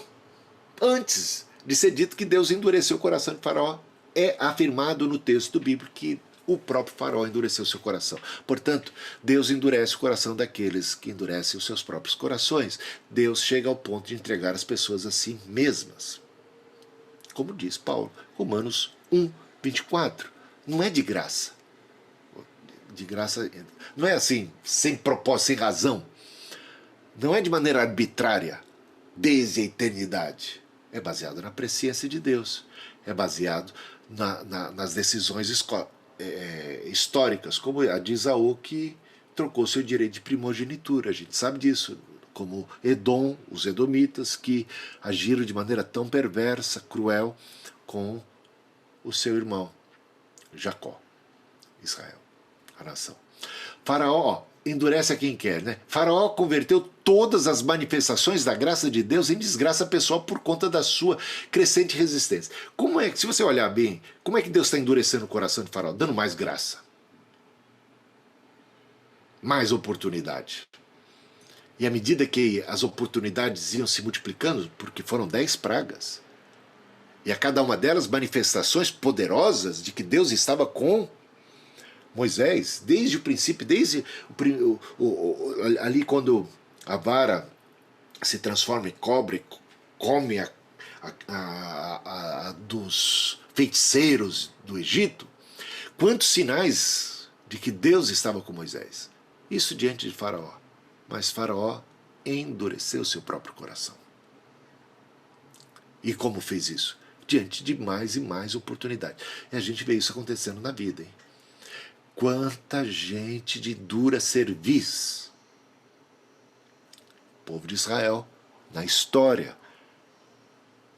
Antes de ser dito que Deus endureceu o coração de Faraó, é afirmado no texto bíblico que o próprio Faraó endureceu seu coração. Portanto, Deus endurece o coração daqueles que endurecem os seus próprios corações. Deus chega ao ponto de entregar as pessoas a si mesmas. Como diz Paulo, Romanos 1,24. Não é de graça. De graça, não é assim, sem propósito, sem razão. Não é de maneira arbitrária, desde a eternidade. É baseado na presciência de Deus. É baseado nas decisões históricas, como a de Esaú, que trocou seu direito de primogenitura. A gente sabe disso. Como Edom, os edomitas, que agiram de maneira tão perversa, cruel, com o seu irmão Jacó, Israel, a nação. Faraó endurece a quem quer, né? Faraó converteu todas as manifestações da graça de Deus em desgraça pessoal por conta da sua crescente resistência. Como é que, se você olhar bem, como é que Deus está endurecendo o coração de Faraó? Dando mais graça, mais oportunidade. E à medida que as oportunidades iam se multiplicando, porque foram 10 pragas, e a cada uma delas manifestações poderosas de que Deus estava com Moisés, desde o princípio, desde ali quando a vara se transforma em cobre, come dos feiticeiros do Egito, quantos sinais de que Deus estava com Moisés. Isso diante de Faraó. Mas Faraó endureceu seu próprio coração. E como fez isso? Diante de mais e mais oportunidades. E a gente vê isso acontecendo na vida, hein? Quanta gente de dura cerviz. O povo de Israel, na história,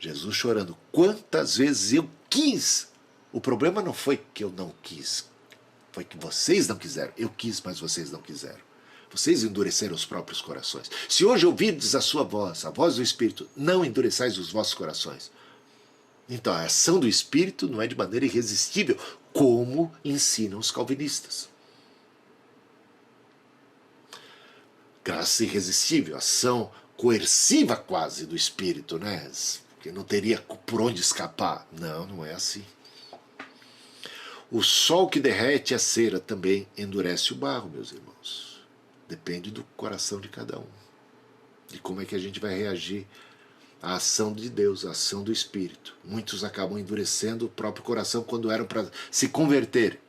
Jesus chorando, quantas vezes eu quis. O problema não foi que eu não quis, foi que vocês não quiseram. Eu quis, mas vocês não quiseram. Vocês endureceram os próprios corações. Se hoje ouvirdes a sua voz, a voz do Espírito, não endureçais os vossos corações. Então a ação do Espírito não é de maneira irresistível, como ensinam os calvinistas. Graça irresistível, ação coerciva quase do Espírito, né? Que não teria por onde escapar. Não, não é assim. O sol que derrete a cera também endurece o barro, meus irmãos. Depende do coração de cada um. De como é que a gente vai reagir à ação de Deus, à ação do Espírito. Muitos acabam endurecendo o próprio coração quando eram para se converter.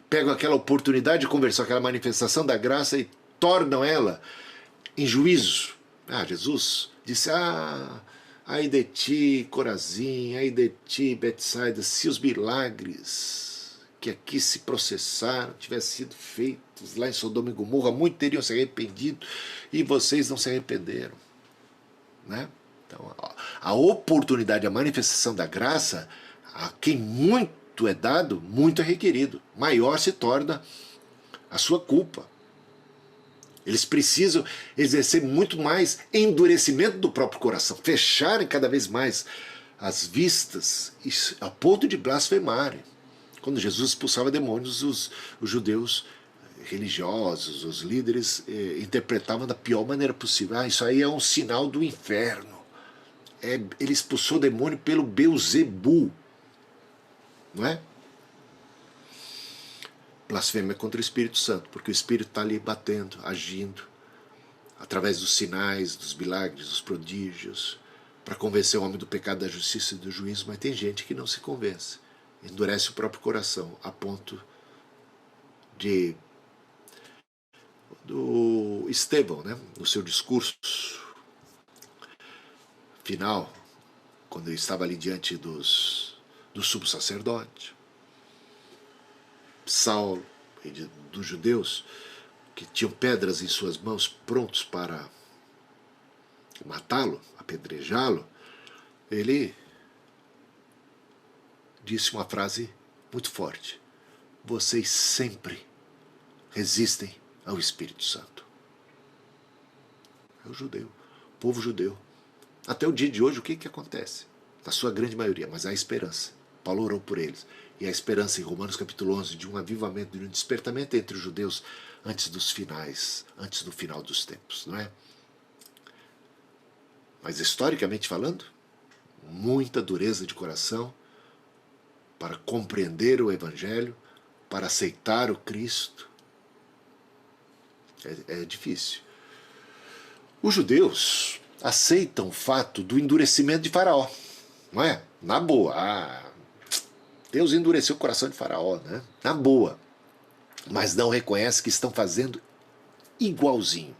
Pegam aquela oportunidade de conversão, aquela manifestação da graça e tornam ela em juízo. Jesus disse, ai de ti, Corazim, ai de ti, Betsaida, se os milagres que aqui se processaram tivessem sido feitos lá em Sodoma e Gomorra, muitos teriam se arrependido e vocês não se arrependeram. Né? Então, a oportunidade, a manifestação da graça, a quem muito é dado, muito é requerido. Maior se torna a sua culpa. Eles precisam exercer muito mais endurecimento do próprio coração, fecharem cada vez mais as vistas, a ponto de blasfemarem. Quando Jesus expulsava demônios, os judeus religiosos, os líderes, interpretavam da pior maneira possível. Isso aí é um sinal do inferno. Ele expulsou o demônio pelo Beuzebu. Não é? Blasfêmia contra o Espírito Santo, porque o Espírito está ali batendo, agindo, através dos sinais, dos milagres, dos prodígios, para convencer o homem do pecado, da justiça e do juízo, mas tem gente que não se convence, endurece o próprio coração, a ponto do Estevão, né, no seu discurso final, quando ele estava ali diante do sumo sacerdote, Saulo e dos judeus, que tinham pedras em suas mãos prontos para matá-lo, apedrejá-lo, ele disse uma frase muito forte: vocês sempre resistem ao Espírito Santo. É o judeu, o povo judeu. Até o dia de hoje, o que acontece? Na sua grande maioria, mas há esperança. Paulo orou por eles. E a esperança em Romanos capítulo 11 de um avivamento, de um despertamento entre os judeus antes do final dos tempos, não é? Mas historicamente falando, muita dureza de coração para compreender o Evangelho, para aceitar o Cristo. É difícil. Os judeus aceitam o fato do endurecimento de Faraó, não é? Na boa. Deus endureceu o coração de Faraó, né? Na boa. Mas não reconhece que estão fazendo igualzinho,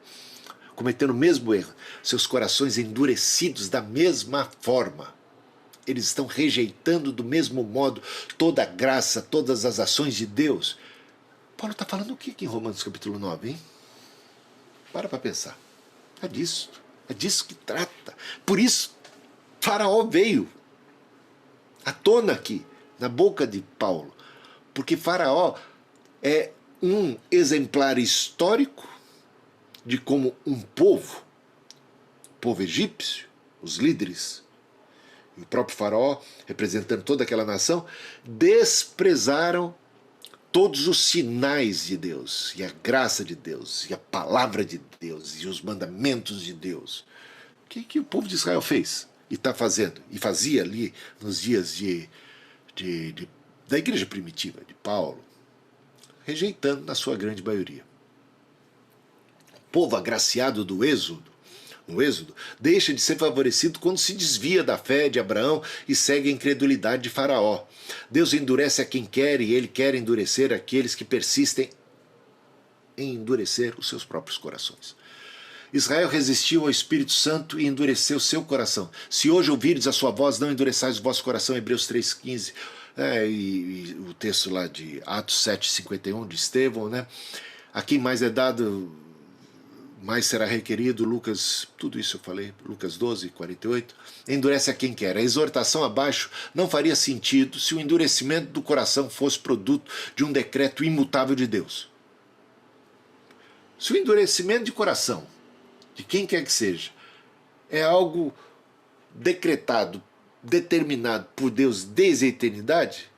cometendo o mesmo erro. Seus corações endurecidos da mesma forma. Eles estão rejeitando do mesmo modo toda a graça, todas as ações de Deus. Paulo está falando o que aqui em Romanos capítulo 9, hein? Para pensar. É disso que trata. Por isso, Faraó veio à tona aqui, na boca de Paulo, porque Faraó é um exemplar histórico de como um povo egípcio, os líderes, e o próprio Faraó, representando toda aquela nação, desprezaram todos os sinais de Deus, e a graça de Deus, e a palavra de Deus, e os mandamentos de Deus. O que o povo de Israel fez? E está fazendo, e fazia ali nos dias da igreja primitiva, de Paulo, rejeitando na sua grande maioria. O povo agraciado no Êxodo, deixa de ser favorecido quando se desvia da fé de Abraão e segue a incredulidade de Faraó. Deus endurece a quem quer e ele quer endurecer aqueles que persistem em endurecer os seus próprios corações. Israel resistiu ao Espírito Santo e endureceu seu coração. Se hoje ouvirdes a sua voz, não endureçais o vosso coração, Hebreus 3,15, e o texto lá de Atos 7,51 de Estevão, né? A quem mais é dado mais será requerido, Lucas, tudo isso eu falei, Lucas 12, 48, endurece a quem quer. A exortação abaixo não faria sentido se o endurecimento do coração fosse produto de um decreto imutável de Deus. Se o endurecimento de coração, de quem quer que seja, é algo decretado, determinado por Deus desde a eternidade,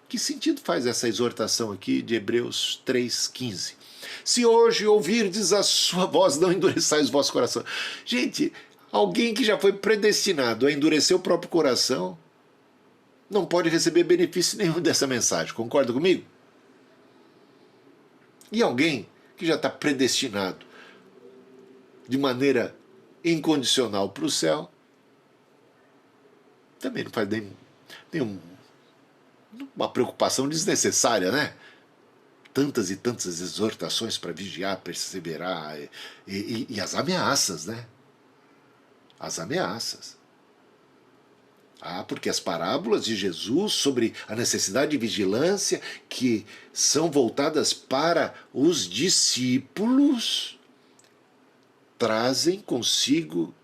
que sentido faz essa exortação aqui de Hebreus 3,15? Se hoje ouvirdes a sua voz, não endureçais o vosso coração. Gente, alguém que já foi predestinado a endurecer o próprio coração não pode receber benefício nenhum dessa mensagem. Concorda comigo? E alguém que já está predestinado de maneira incondicional para o céu também não faz uma preocupação desnecessária, né? Tantas e tantas exortações para vigiar, perseverar, e as ameaças, né? As ameaças. Porque as parábolas de Jesus sobre a necessidade de vigilância, que são voltadas para os discípulos, trazem consigo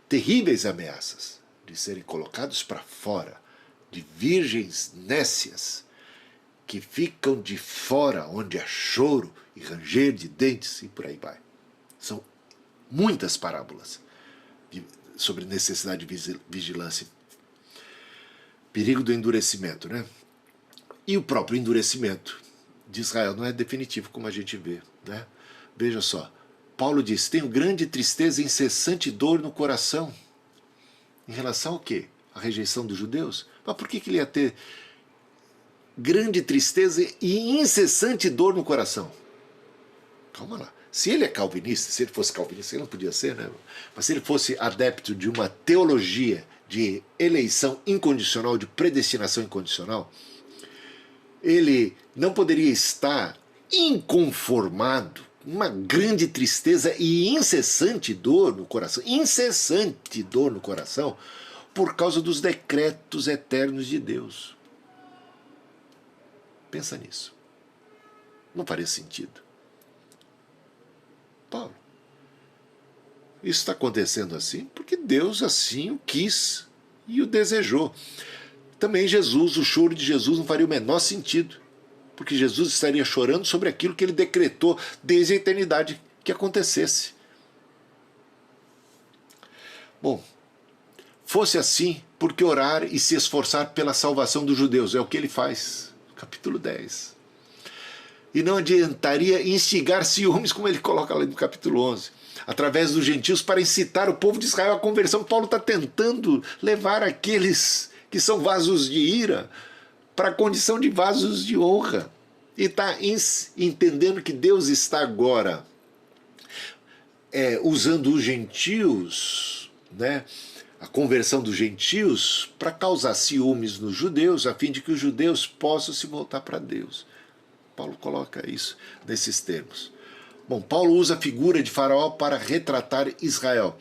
terríveis ameaças de serem colocados para fora, de virgens nécias, que ficam de fora, onde há choro e ranger de dentes, e por aí vai. São muitas parábolas sobre necessidade de vigilância. Perigo do endurecimento, né? E o próprio endurecimento de Israel não é definitivo, como a gente vê, né? Veja só, Paulo diz, tenho grande tristeza e incessante dor no coração. Em relação ao quê? A rejeição dos judeus? Mas por que ele ia ter grande tristeza e incessante dor no coração? Calma lá. Se ele é calvinista, se ele fosse calvinista, ele não podia ser, né? Mas se ele fosse adepto de uma teologia de eleição incondicional, de predestinação incondicional, ele não poderia estar inconformado, uma grande tristeza e incessante dor no coração, por causa dos decretos eternos de Deus. Pensa nisso. Não faria sentido. Paulo, isso está acontecendo assim porque Deus assim o quis e o desejou. Também Jesus, o choro de Jesus não faria o menor sentido, porque Jesus estaria chorando sobre aquilo que ele decretou desde a eternidade que acontecesse. Bom, fosse assim, por que orar e se esforçar pela salvação dos judeus? É o que ele faz, capítulo 10. E não adiantaria instigar ciúmes, como ele coloca lá no capítulo 11, através dos gentios, para incitar o povo de Israel à conversão. Paulo está tentando levar aqueles que são vasos de ira para a condição de vasos de honra. E está entendendo que Deus está agora usando os gentios, né, a conversão dos gentios, para causar ciúmes nos judeus, a fim de que os judeus possam se voltar para Deus. Paulo coloca isso nesses termos. Bom, Paulo usa a figura de Faraó para retratar Israel.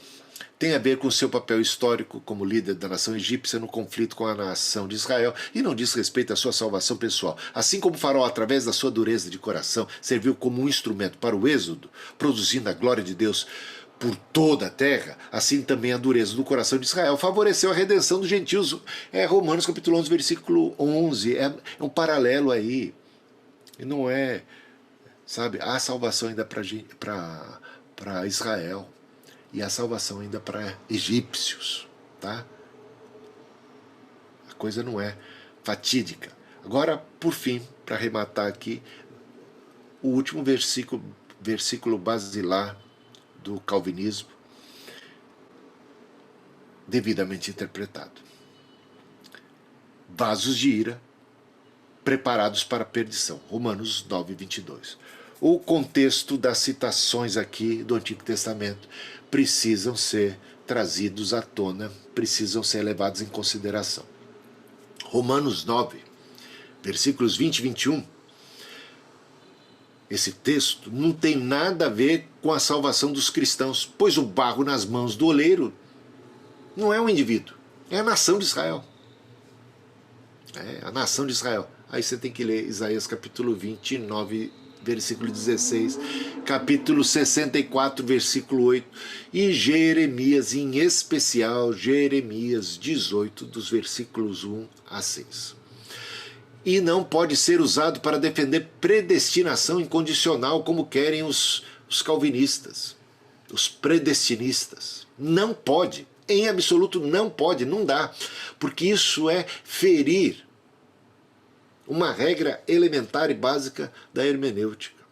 Tem a ver com seu papel histórico como líder da nação egípcia no conflito com a nação de Israel e não diz respeito à sua salvação pessoal. Assim como Faraó, através da sua dureza de coração, serviu como um instrumento para o êxodo, produzindo a glória de Deus por toda a terra, assim também a dureza do coração de Israel favoreceu a redenção dos gentios. Romanos capítulo 11, versículo 11, é um paralelo aí. E não é, sabe, há salvação ainda para Israel e há salvação ainda para egípcios, tá? A coisa não é fatídica. Agora, por fim, para arrematar aqui, o último versículo basilar do calvinismo, devidamente interpretado. Vasos de ira preparados para a perdição. Romanos 9, 22. O contexto das citações aqui do Antigo Testamento precisam ser trazidos à tona, precisam ser levados em consideração. Romanos 9, versículos 20 e 21. Esse texto não tem nada a ver com a salvação dos cristãos, pois o barro nas mãos do oleiro não é um indivíduo, é a nação de Israel. É a nação de Israel. Aí você tem que ler Isaías capítulo 29, versículo 16, capítulo 64, versículo 8, e Jeremias, em especial, Jeremias 18, dos versículos 1 a 6. E não pode ser usado para defender predestinação incondicional, como querem os calvinistas, os predestinistas. Não pode, em absoluto não pode, não dá, porque isso é ferir uma regra elementar e básica da hermenêutica.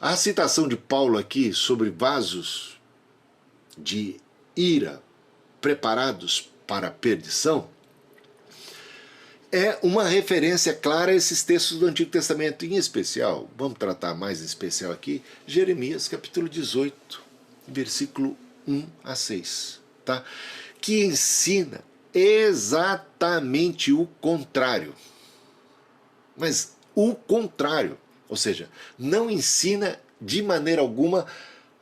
A citação de Paulo aqui sobre vasos de ira preparados para a perdição é uma referência clara a esses textos do Antigo Testamento, em especial, vamos tratar mais em especial aqui, Jeremias capítulo 18, versículo 1 a 6, tá? Que ensina exatamente o contrário. Mas o contrário, ou seja, não ensina de maneira alguma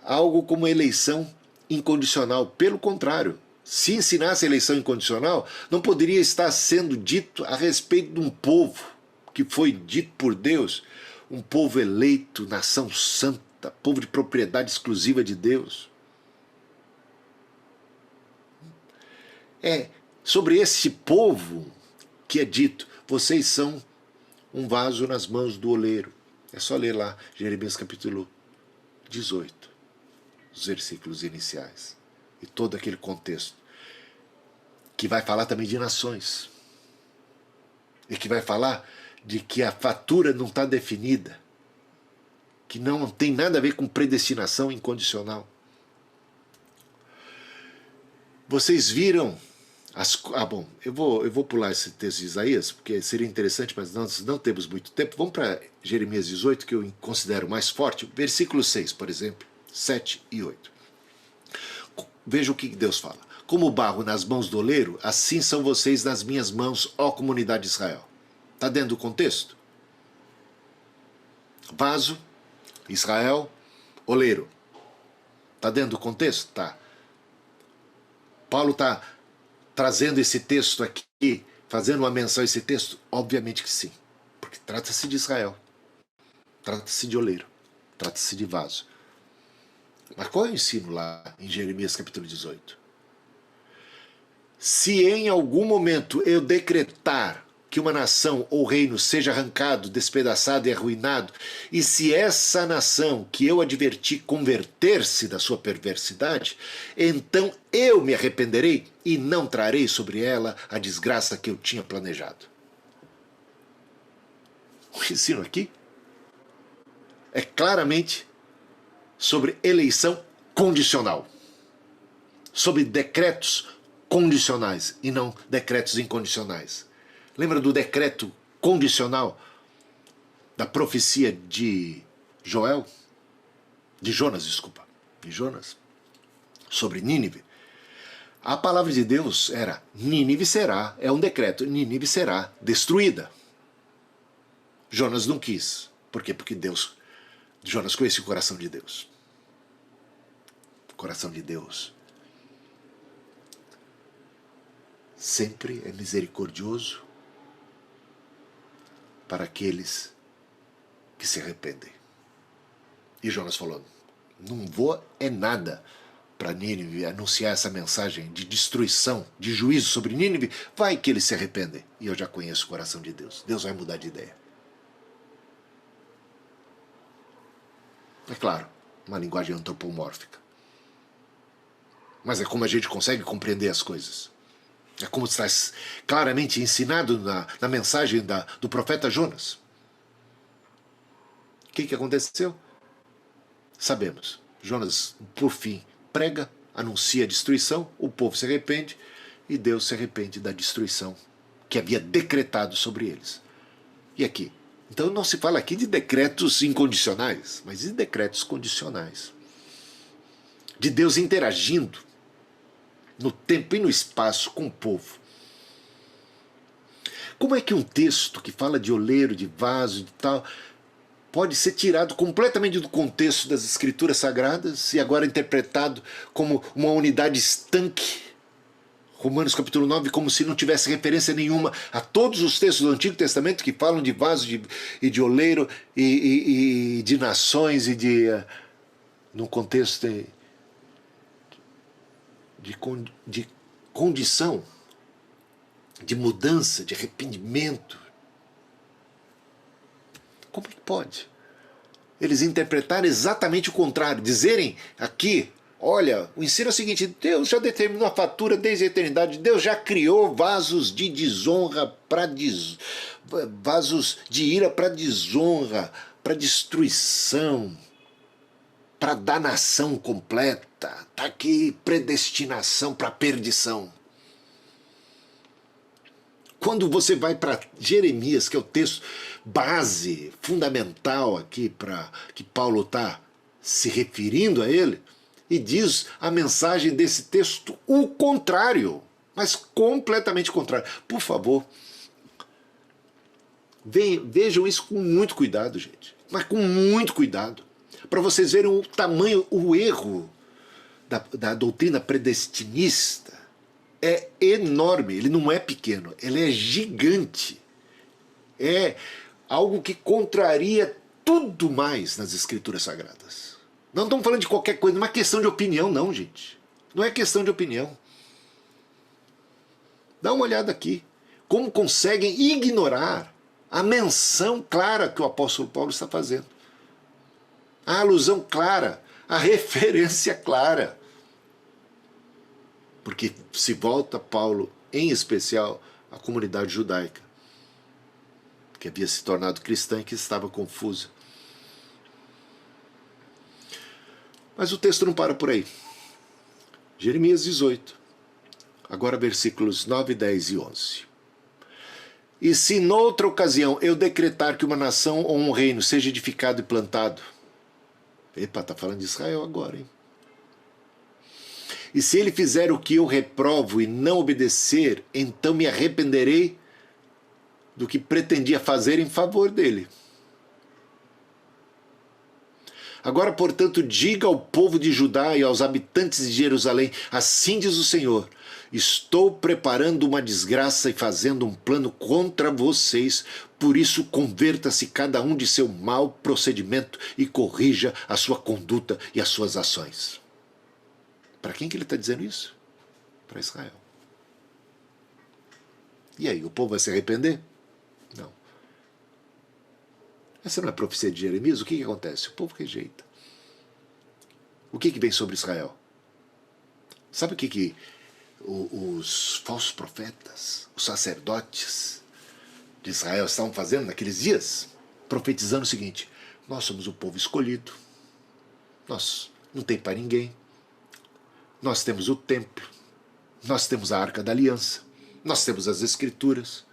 algo como eleição incondicional. Pelo contrário, se ensinasse eleição incondicional, não poderia estar sendo dito a respeito de um povo que foi dito por Deus, um povo eleito, nação santa, povo de propriedade exclusiva de Deus. É sobre esse povo que é dito, vocês são um vaso nas mãos do oleiro. É só ler lá Jeremias capítulo 18, os versículos iniciais. E todo aquele contexto, que vai falar também de nações. E que vai falar de que a fatura não está definida, que não tem nada a ver com predestinação incondicional. Vocês viram bom, eu vou pular esse texto de Isaías, porque seria interessante, mas nós não temos muito tempo. Vamos para Jeremias 18, que eu considero mais forte. Versículo 6, por exemplo, 7 e 8. Veja o que Deus fala. Como o barro nas mãos do oleiro, assim são vocês nas minhas mãos, ó comunidade de Israel. Está dentro do contexto? Vaso, Israel, oleiro. Está dentro do contexto? Tá. Paulo está trazendo esse texto aqui, fazendo uma menção a esse texto? Obviamente que sim, porque trata-se de Israel, trata-se de oleiro, trata-se de vaso. Mas qual é o ensino lá em Jeremias capítulo 18? Se em algum momento eu decretar que uma nação ou reino seja arrancado, despedaçado e arruinado, e se essa nação que eu adverti converter-se da sua perversidade, então eu me arrependerei e não trarei sobre ela a desgraça que eu tinha planejado. O ensino aqui é claramente sobre eleição condicional, sobre decretos condicionais e não decretos incondicionais. Lembra do decreto condicional da profecia de Jonas, sobre Nínive? A palavra de Deus era: Nínive será, é um decreto, Nínive será destruída. Jonas não quis. Por quê? Porque Jonas conhecia o coração de Deus. O coração de Deus sempre é misericordioso para aqueles que se arrependem. E Jonas falou: não vou nada para Nínive anunciar essa mensagem de destruição, de juízo sobre Nínive. Vai que eles se arrependem. E eu já conheço o coração de Deus. Deus vai mudar de ideia. É claro, uma linguagem antropomórfica. Mas é como a gente consegue compreender as coisas. É como está claramente ensinado na mensagem do profeta Jonas. O que aconteceu? Sabemos. Jonas, por fim, prega, anuncia a destruição, o povo se arrepende e Deus se arrepende da destruição que havia decretado sobre eles. E aqui? Então não se fala aqui de decretos incondicionais, mas de decretos condicionais. De Deus interagindo no tempo e no espaço com o povo. Como é que um texto que fala de oleiro, de vaso, de tal, pode ser tirado completamente do contexto das Escrituras Sagradas e agora interpretado como uma unidade estanque, Romanos capítulo 9, como se não tivesse referência nenhuma a todos os textos do Antigo Testamento que falam de vaso e de oleiro e de nações e de num contexto de condição, de mudança, de arrependimento. Como é que pode? Eles interpretarem exatamente o contrário, dizerem aqui, olha, o ensino é o seguinte, Deus já determinou a fatura desde a eternidade, Deus já criou vasos de desonra vasos de ira para desonra, para destruição, para danação completa. Está aqui predestinação para perdição. Quando você vai para Jeremias, que é o texto base, fundamental aqui, para que Paulo está se referindo a ele, e diz a mensagem desse texto o contrário, mas completamente contrário. Por favor, vejam isso com muito cuidado, gente, mas com muito cuidado, para vocês verem o tamanho, o erro da doutrina predestinista. É enorme, ele não é pequeno, ele é gigante. É algo que contraria tudo mais nas Escrituras Sagradas. Não estamos falando de qualquer coisa, não é questão de opinião não, gente. Não é questão de opinião. Dá uma olhada aqui. Como conseguem ignorar a menção clara que o apóstolo Paulo está fazendo. A alusão clara, a referência clara. Porque se volta Paulo, em especial, à comunidade judaica, que havia se tornado cristã e que estava confusa. Mas o texto não para por aí. Jeremias 18, agora versículos 9, 10 e 11. E se noutra ocasião eu decretar que uma nação ou um reino seja edificado e plantado, epa, está falando de Israel agora, hein? E se ele fizer o que eu reprovo e não obedecer, então me arrependerei do que pretendia fazer em favor dele. Agora, portanto, diga ao povo de Judá e aos habitantes de Jerusalém, assim diz o Senhor, estou preparando uma desgraça e fazendo um plano contra vocês, por isso converta-se cada um de seu mau procedimento e corrija a sua conduta e as suas ações. Para quem que ele está dizendo isso? Para Israel. E aí, o povo vai se arrepender? Não. Essa não é a profecia de Jeremias? O que acontece? O povo rejeita. O que vem sobre Israel? Sabe o que os falsos profetas, os sacerdotes de Israel estavam fazendo naqueles dias? Profetizando o seguinte, nós somos o povo escolhido, nós não tem para ninguém, nós temos o templo, nós temos a Arca da Aliança, nós temos as Escrituras,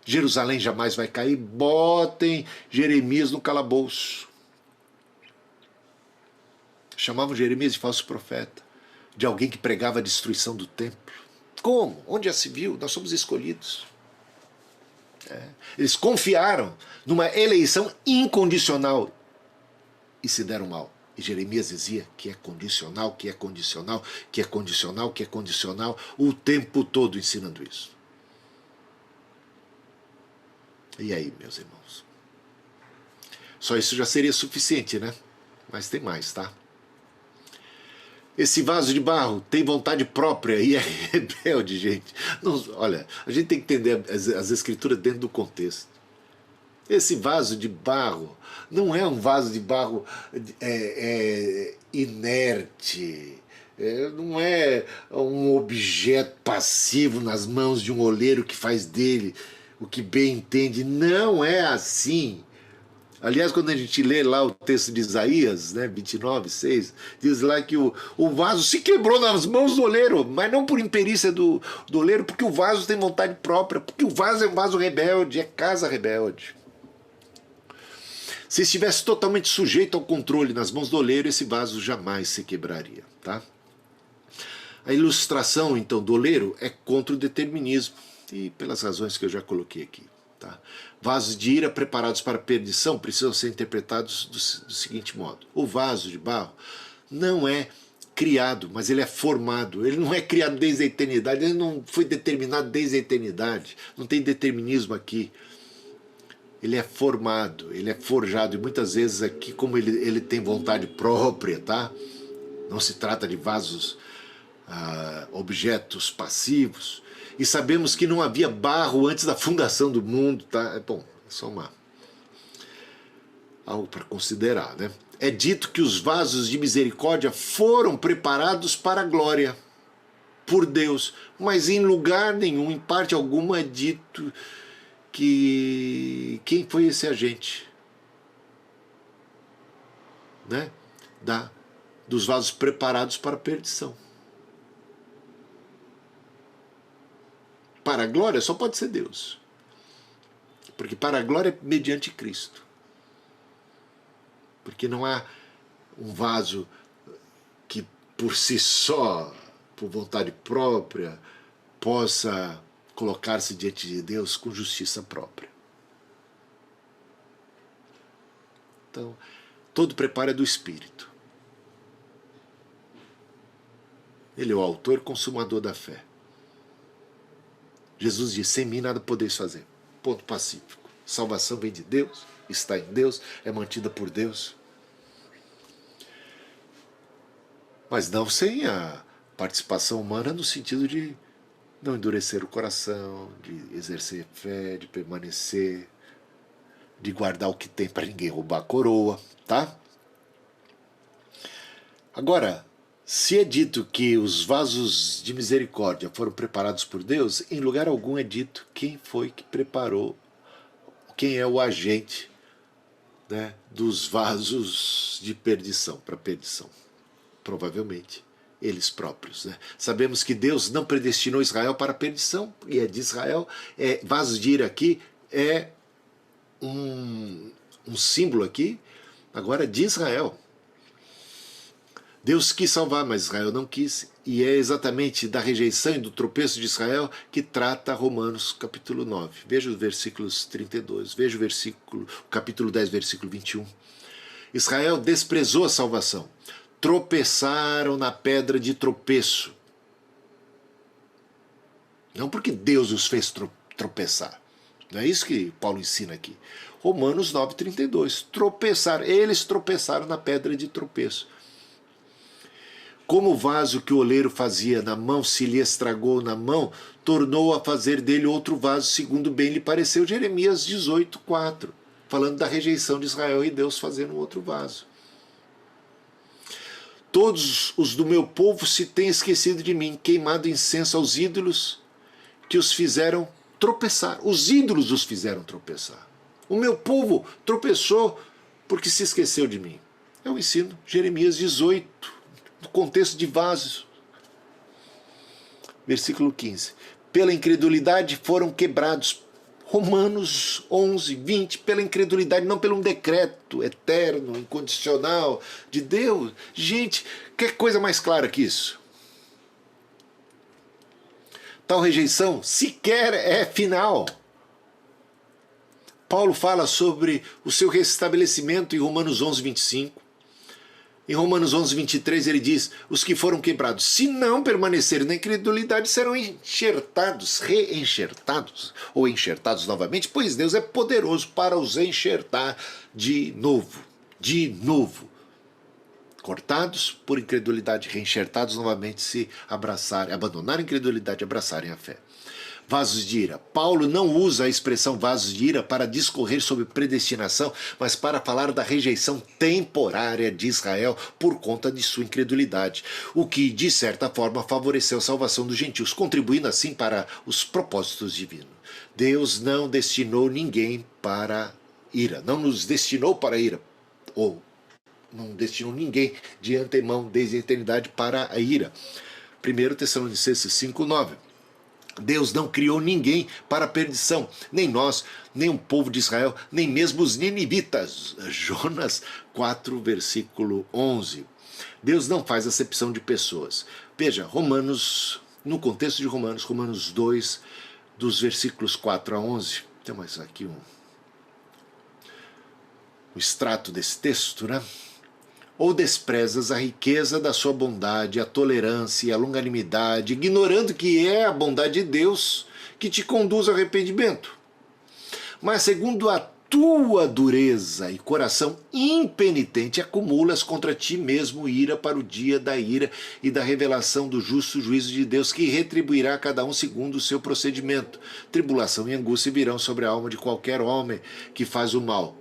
Jerusalém jamais vai cair, botem Jeremias no calabouço. Chamavam Jeremias de falso profeta, de alguém que pregava a destruição do templo. Como? Onde já se viu? Nós somos escolhidos. Eles confiaram numa eleição incondicional e se deram mal. E Jeremias dizia que é condicional, que é condicional, que é condicional, que é condicional, o tempo todo ensinando isso. E aí, meus irmãos? Só isso já seria suficiente, né? Mas tem mais, tá? Esse vaso de barro tem vontade própria e é rebelde, gente. Não, olha, a gente tem que entender as escrituras dentro do contexto. Esse vaso de barro não é um vaso de barro inerte, não é um objeto passivo nas mãos de um oleiro que faz dele o que bem entende. Não é assim. Aliás, quando a gente lê lá o texto de Isaías, né, 29, 6, diz lá que o vaso se quebrou nas mãos do oleiro, mas não por imperícia do oleiro, porque o vaso tem vontade própria, porque o vaso é um vaso rebelde, é casa rebelde. Se estivesse totalmente sujeito ao controle nas mãos do oleiro, esse vaso jamais se quebraria, tá? A ilustração, então, do oleiro é contra o determinismo, e pelas razões que eu já coloquei aqui. Tá? Vasos de ira preparados para perdição precisam ser interpretados do seguinte modo. O vaso de barro não é criado, mas ele é formado. Ele não é criado desde a eternidade, ele não foi determinado desde a eternidade. Não tem determinismo aqui. Ele é formado, ele é forjado, e muitas vezes aqui, como ele tem vontade própria, tá? Não se trata de vasos, objetos passivos. E sabemos que não havia barro antes da fundação do mundo, tá? Bom, é só algo para considerar, né? É dito que os vasos de misericórdia foram preparados para a glória por Deus, mas em lugar nenhum, em parte alguma, é dito que quem foi esse agente, né? Dos vasos preparados para a perdição. Para a glória só pode ser Deus, porque para a glória é mediante Cristo, porque não há um vaso que por si só, por vontade própria, possa colocar-se diante de Deus com justiça própria. Então, todo preparo é do Espírito. Ele é o autor e consumador da fé. Jesus disse: sem mim nada podeis fazer. Ponto pacífico. Salvação vem de Deus, está em Deus, é mantida por Deus. Mas não sem a participação humana, no sentido de não endurecer o coração, de exercer fé, de permanecer, de guardar o que tem para ninguém roubar a coroa, tá? Agora, se é dito que os vasos de misericórdia foram preparados por Deus, em lugar algum é dito quem foi que preparou, quem é o agente, né, dos vasos de perdição, para perdição. Provavelmente eles próprios, né? Sabemos que Deus não predestinou Israel para a perdição, e é de Israel. Vasos de ira aqui é um símbolo aqui, agora de Israel. Deus quis salvar, mas Israel não quis, e é exatamente da rejeição e do tropeço de Israel que trata Romanos capítulo 9. Veja os versículos 32, veja o capítulo 10, versículo 21. Israel desprezou a salvação, tropeçaram na pedra de tropeço. Não porque Deus os fez tropeçar. Não é isso que Paulo ensina aqui. Romanos 9:32. Tropeçaram, eles tropeçaram na pedra de tropeço. Como o vaso que o oleiro fazia na mão se lhe estragou na mão, tornou a fazer dele outro vaso, segundo bem lhe pareceu. Jeremias 18:4. Falando da rejeição de Israel e Deus fazendo outro vaso. Todos os do meu povo se têm esquecido de mim, queimado incenso aos ídolos que os fizeram tropeçar. Os ídolos os fizeram tropeçar. O meu povo tropeçou porque se esqueceu de mim. É o ensino, Jeremias 18, no contexto de vasos. Versículo 15. Pela incredulidade foram quebrados. Romanos 11, 20, pela incredulidade, não pelo um decreto eterno, incondicional de Deus. Gente, que coisa mais clara que isso? Tal rejeição sequer é final. Paulo fala sobre o seu restabelecimento em Romanos 11, 25. Em Romanos 11, 23 ele diz: os que foram quebrados, se não permanecerem na incredulidade, serão enxertados, reenxertados, ou enxertados novamente, pois Deus é poderoso para os enxertar de novo. De novo. Cortados por incredulidade, reenxertados novamente, se abraçarem, abandonar a incredulidade e abraçarem a fé. Vasos de ira. Paulo não usa a expressão vasos de ira para discorrer sobre predestinação, mas para falar da rejeição temporária de Israel por conta de sua incredulidade, o que, de certa forma, favoreceu a salvação dos gentios, contribuindo assim para os propósitos divinos. Deus não destinou ninguém para ira, não nos destinou para ira, ou não destinou ninguém de antemão, desde a eternidade, para a ira. 1 Tessalonicenses 5:9. Deus não criou ninguém para a perdição, nem nós, nem o povo de Israel, nem mesmo os ninivitas. Jonas 4, versículo 11. Deus não faz acepção de pessoas. Veja, Romanos, no contexto de Romanos, Romanos 2, dos versículos 4 a 11. Tem mais aqui um extrato desse texto, né? Ou desprezas a riqueza da sua bondade, a tolerância e a longanimidade, ignorando que é a bondade de Deus que te conduz ao arrependimento. Mas segundo a tua dureza e coração impenitente, acumulas contra ti mesmo ira para o dia da ira e da revelação do justo juízo de Deus, que retribuirá a cada um segundo o seu procedimento. Tribulação e angústia virão sobre a alma de qualquer homem que faz o mal.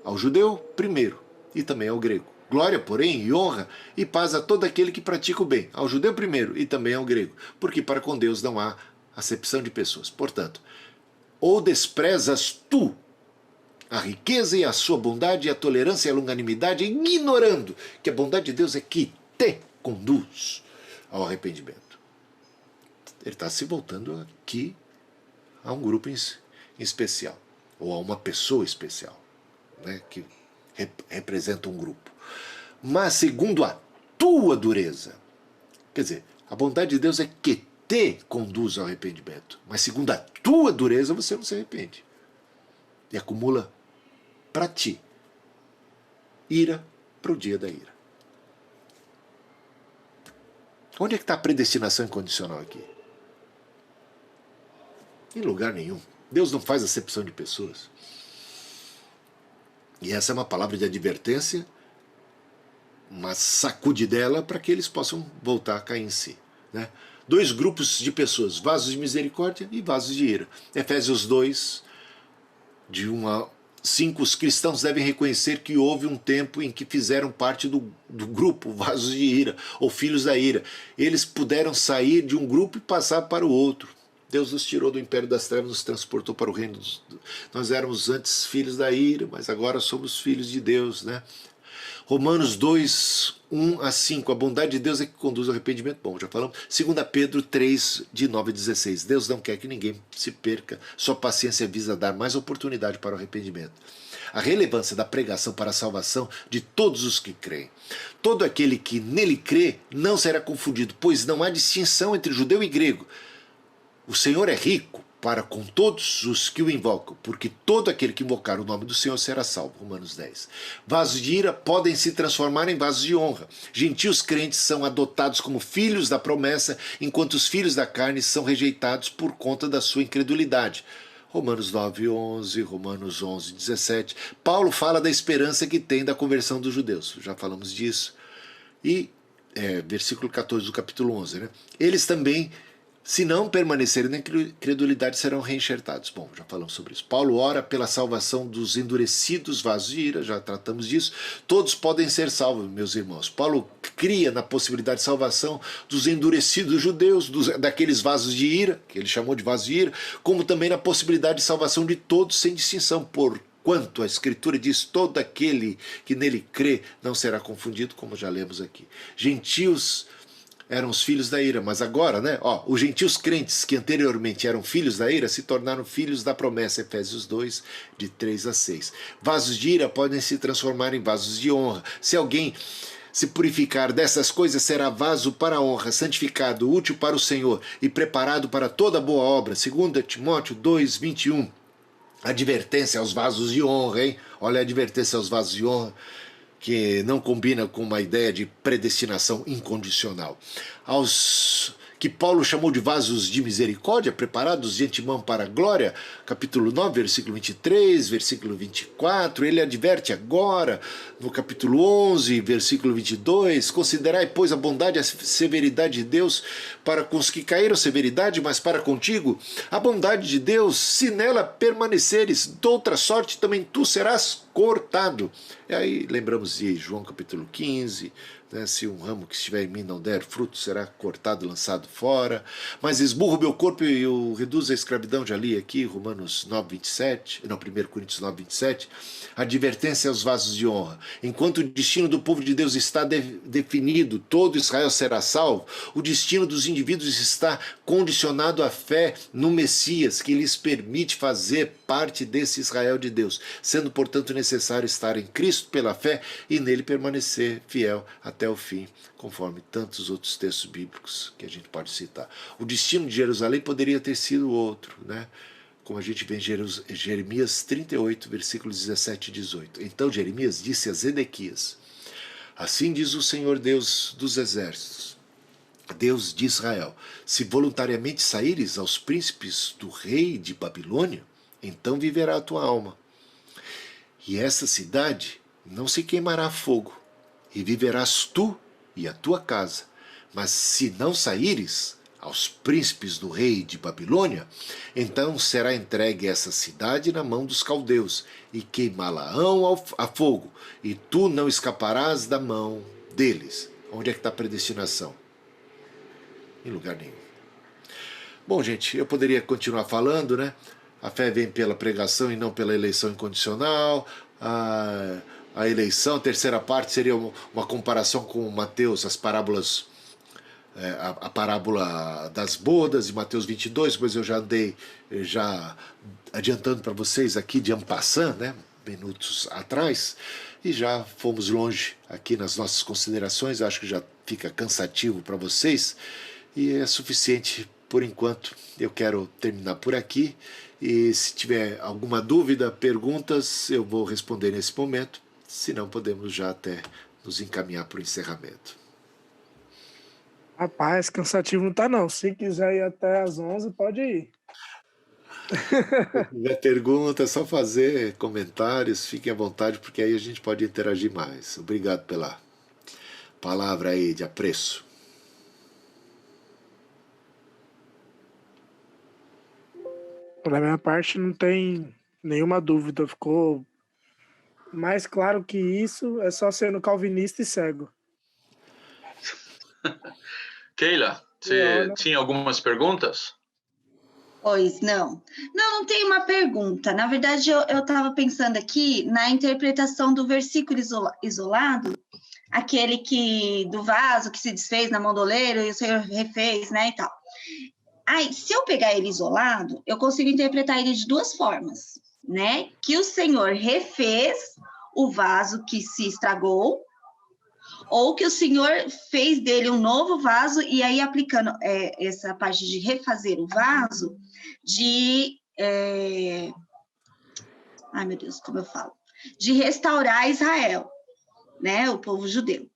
Ao judeu, primeiro, e também ao grego. Glória, porém, e honra e paz a todo aquele que pratica o bem. Ao judeu primeiro e também ao grego, porque para com Deus não há acepção de pessoas. Portanto, ou desprezas tu a riqueza e a sua bondade, e a tolerância e a longanimidade, ignorando que a bondade de Deus é que te conduz ao arrependimento. Ele está se voltando aqui a um grupo em especial, ou a uma pessoa especial, né, que representa um grupo. Mas segundo a tua dureza, quer dizer, a bondade de Deus é que te conduz ao arrependimento, mas segundo a tua dureza você não se arrepende e acumula para ti ira para o dia da ira. Onde é que está a predestinação incondicional aqui? Em lugar nenhum. Deus não faz acepção de pessoas. E essa é uma palavra de advertência, uma sacudidela para que eles possam voltar a cair em si, né? Dois grupos de pessoas, vasos de misericórdia e vasos de ira. Efésios 2, de 1 a 5, os cristãos devem reconhecer que houve um tempo em que fizeram parte do grupo vasos de ira, ou filhos da ira. Eles puderam sair de um grupo e passar para o outro. Deus nos tirou do império das trevas, nos transportou para o reino Nós éramos antes filhos da ira, mas agora somos filhos de Deus, né? Romanos 2, 1 a 5, a bondade de Deus é que conduz ao arrependimento. Bom, já falamos. 2 Pedro 3, de 9 a 16, Deus não quer que ninguém se perca, sua paciência visa dar mais oportunidade para o arrependimento. A relevância da pregação para a salvação de todos os que creem. Todo aquele que nele crê não será confundido, pois não há distinção entre judeu e grego. O Senhor é rico para com todos os que o invocam, porque todo aquele que invocar o nome do Senhor será salvo. Romanos 10. Vasos de ira podem se transformar em vasos de honra. Gentios crentes são adotados como filhos da promessa, enquanto os filhos da carne são rejeitados por conta da sua incredulidade. Romanos 9, 11, Romanos 11, 17. Paulo fala da esperança que tem da conversão dos judeus. Já falamos disso. E versículo 14 do capítulo 11. Né? Eles também, se não permanecerem na incredulidade, serão reenxertados. Bom, já falamos sobre isso. Paulo ora pela salvação dos endurecidos vasos de ira, já tratamos disso. Todos podem ser salvos, meus irmãos. Paulo cria na possibilidade de salvação dos endurecidos judeus, daqueles vasos de ira, que ele chamou de vasos de ira, como também na possibilidade de salvação de todos, sem distinção, porquanto a Escritura diz, todo aquele que nele crê não será confundido, como já lemos aqui. Gentios eram os filhos da ira, mas agora, né, os gentios crentes que anteriormente eram filhos da ira se tornaram filhos da promessa, Efésios 2, de 3 a 6. Vasos de ira podem se transformar em vasos de honra. Se alguém se purificar dessas coisas, será vaso para a honra, santificado, útil para o Senhor e preparado para toda boa obra. 2 Timóteo 2, 21. Advertência aos vasos de honra, hein? Olha a advertência aos vasos de honra, que não combina com uma ideia de predestinação incondicional. Aos que Paulo chamou de vasos de misericórdia, preparados de antemão para a glória, capítulo 9, versículo 23, versículo 24, ele adverte agora, no capítulo 11, versículo 22, considerai, pois, a bondade e a severidade de Deus para com os que caíram, severidade, mas para contigo, a bondade de Deus, se nela permaneceres, doutra sorte também tu serás cortado. E aí lembramos de João capítulo 15, né, se um ramo que estiver em mim não der fruto, será cortado e lançado fora. Mas esburro meu corpo e eu reduzo a escravidão, já li aqui, Romanos 9, 27, não, 1 Coríntios 9, 27. Advertência aos vasos de honra. Enquanto o destino do povo de Deus está definido, todo Israel será salvo, o destino dos indivíduos está condicionado à fé no Messias, que lhes permite fazer parte desse Israel de Deus, sendo, portanto, necessário estar em Cristo pela fé e nele permanecer fiel até o fim, conforme tantos outros textos bíblicos que a gente pode citar. O destino de Jerusalém poderia ter sido outro, né? Como a gente vê em Jeremias 38, versículos 17 e 18. Então Jeremias disse a Zedequias: Assim diz o Senhor Deus dos exércitos, Deus de Israel: se voluntariamente saíres aos príncipes do rei de Babilônia, então viverá a tua alma. E essa cidade não se queimará a fogo, e viverás tu e a tua casa. Mas se não saíres aos príncipes do rei de Babilônia, então será entregue essa cidade na mão dos caldeus, e queimá-la-ão a fogo, e tu não escaparás da mão deles. Onde é que está a predestinação? Em lugar nenhum. Bom, gente, eu poderia continuar falando, né? A fé vem pela pregação e não pela eleição incondicional. A eleição, a terceira parte seria uma comparação com Mateus, as parábolas, a parábola das bodas de Mateus 22, pois eu já andei adiantando para vocês aqui de en passant, né? Minutos atrás, e já fomos longe aqui nas nossas considerações. Acho que já fica cansativo para vocês, e é suficiente por enquanto. Eu quero terminar por aqui, e se tiver alguma dúvida, perguntas, eu vou responder nesse momento. Se não, podemos já até nos encaminhar para o encerramento. Rapaz, cansativo não tá não. Se quiser ir até às 11, pode ir. Se tiver pergunta, é só fazer comentários, fiquem à vontade, porque aí a gente pode interagir mais. Obrigado pela palavra aí de apreço. Da minha parte não tem nenhuma dúvida. Ficou mais claro que isso, é só sendo calvinista e cego. Keila, você tinha algumas perguntas? Pois não. Não tem uma pergunta. Na verdade, eu estava pensando aqui na interpretação do versículo isolado, aquele do vaso que se desfez na mão do oleiro e o Senhor refez, né, e tal. Aí, se eu pegar ele isolado, eu consigo interpretar ele de duas formas, né? Que o Senhor refez o vaso que se estragou, ou que o Senhor fez dele um novo vaso, e aí aplicando essa parte de refazer o vaso, ai meu Deus, como eu falo? De restaurar Israel, né? O povo judeu.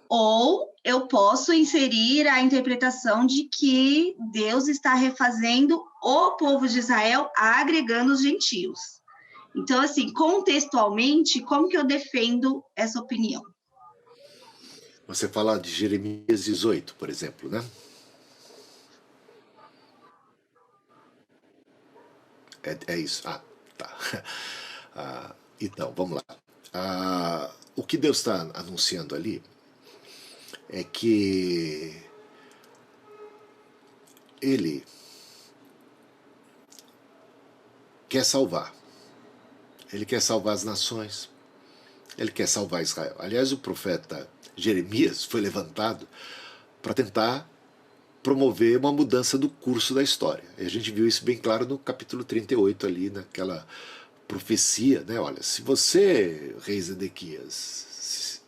Ou eu posso inserir a interpretação de que Deus está refazendo o povo de Israel, agregando os gentios. Então, assim, contextualmente, como que eu defendo essa opinião? Você fala de Jeremias 18, por exemplo, né? É isso. Tá. Então, vamos lá. O que Deus está anunciando ali é que Ele quer salvar. Ele quer salvar as nações. Ele quer salvar Israel. Aliás, o profeta Jeremias foi levantado para tentar promover uma mudança do curso da história. E a gente viu isso bem claro no capítulo 38 ali, naquela profecia, né? Olha, se você, rei Zedequias,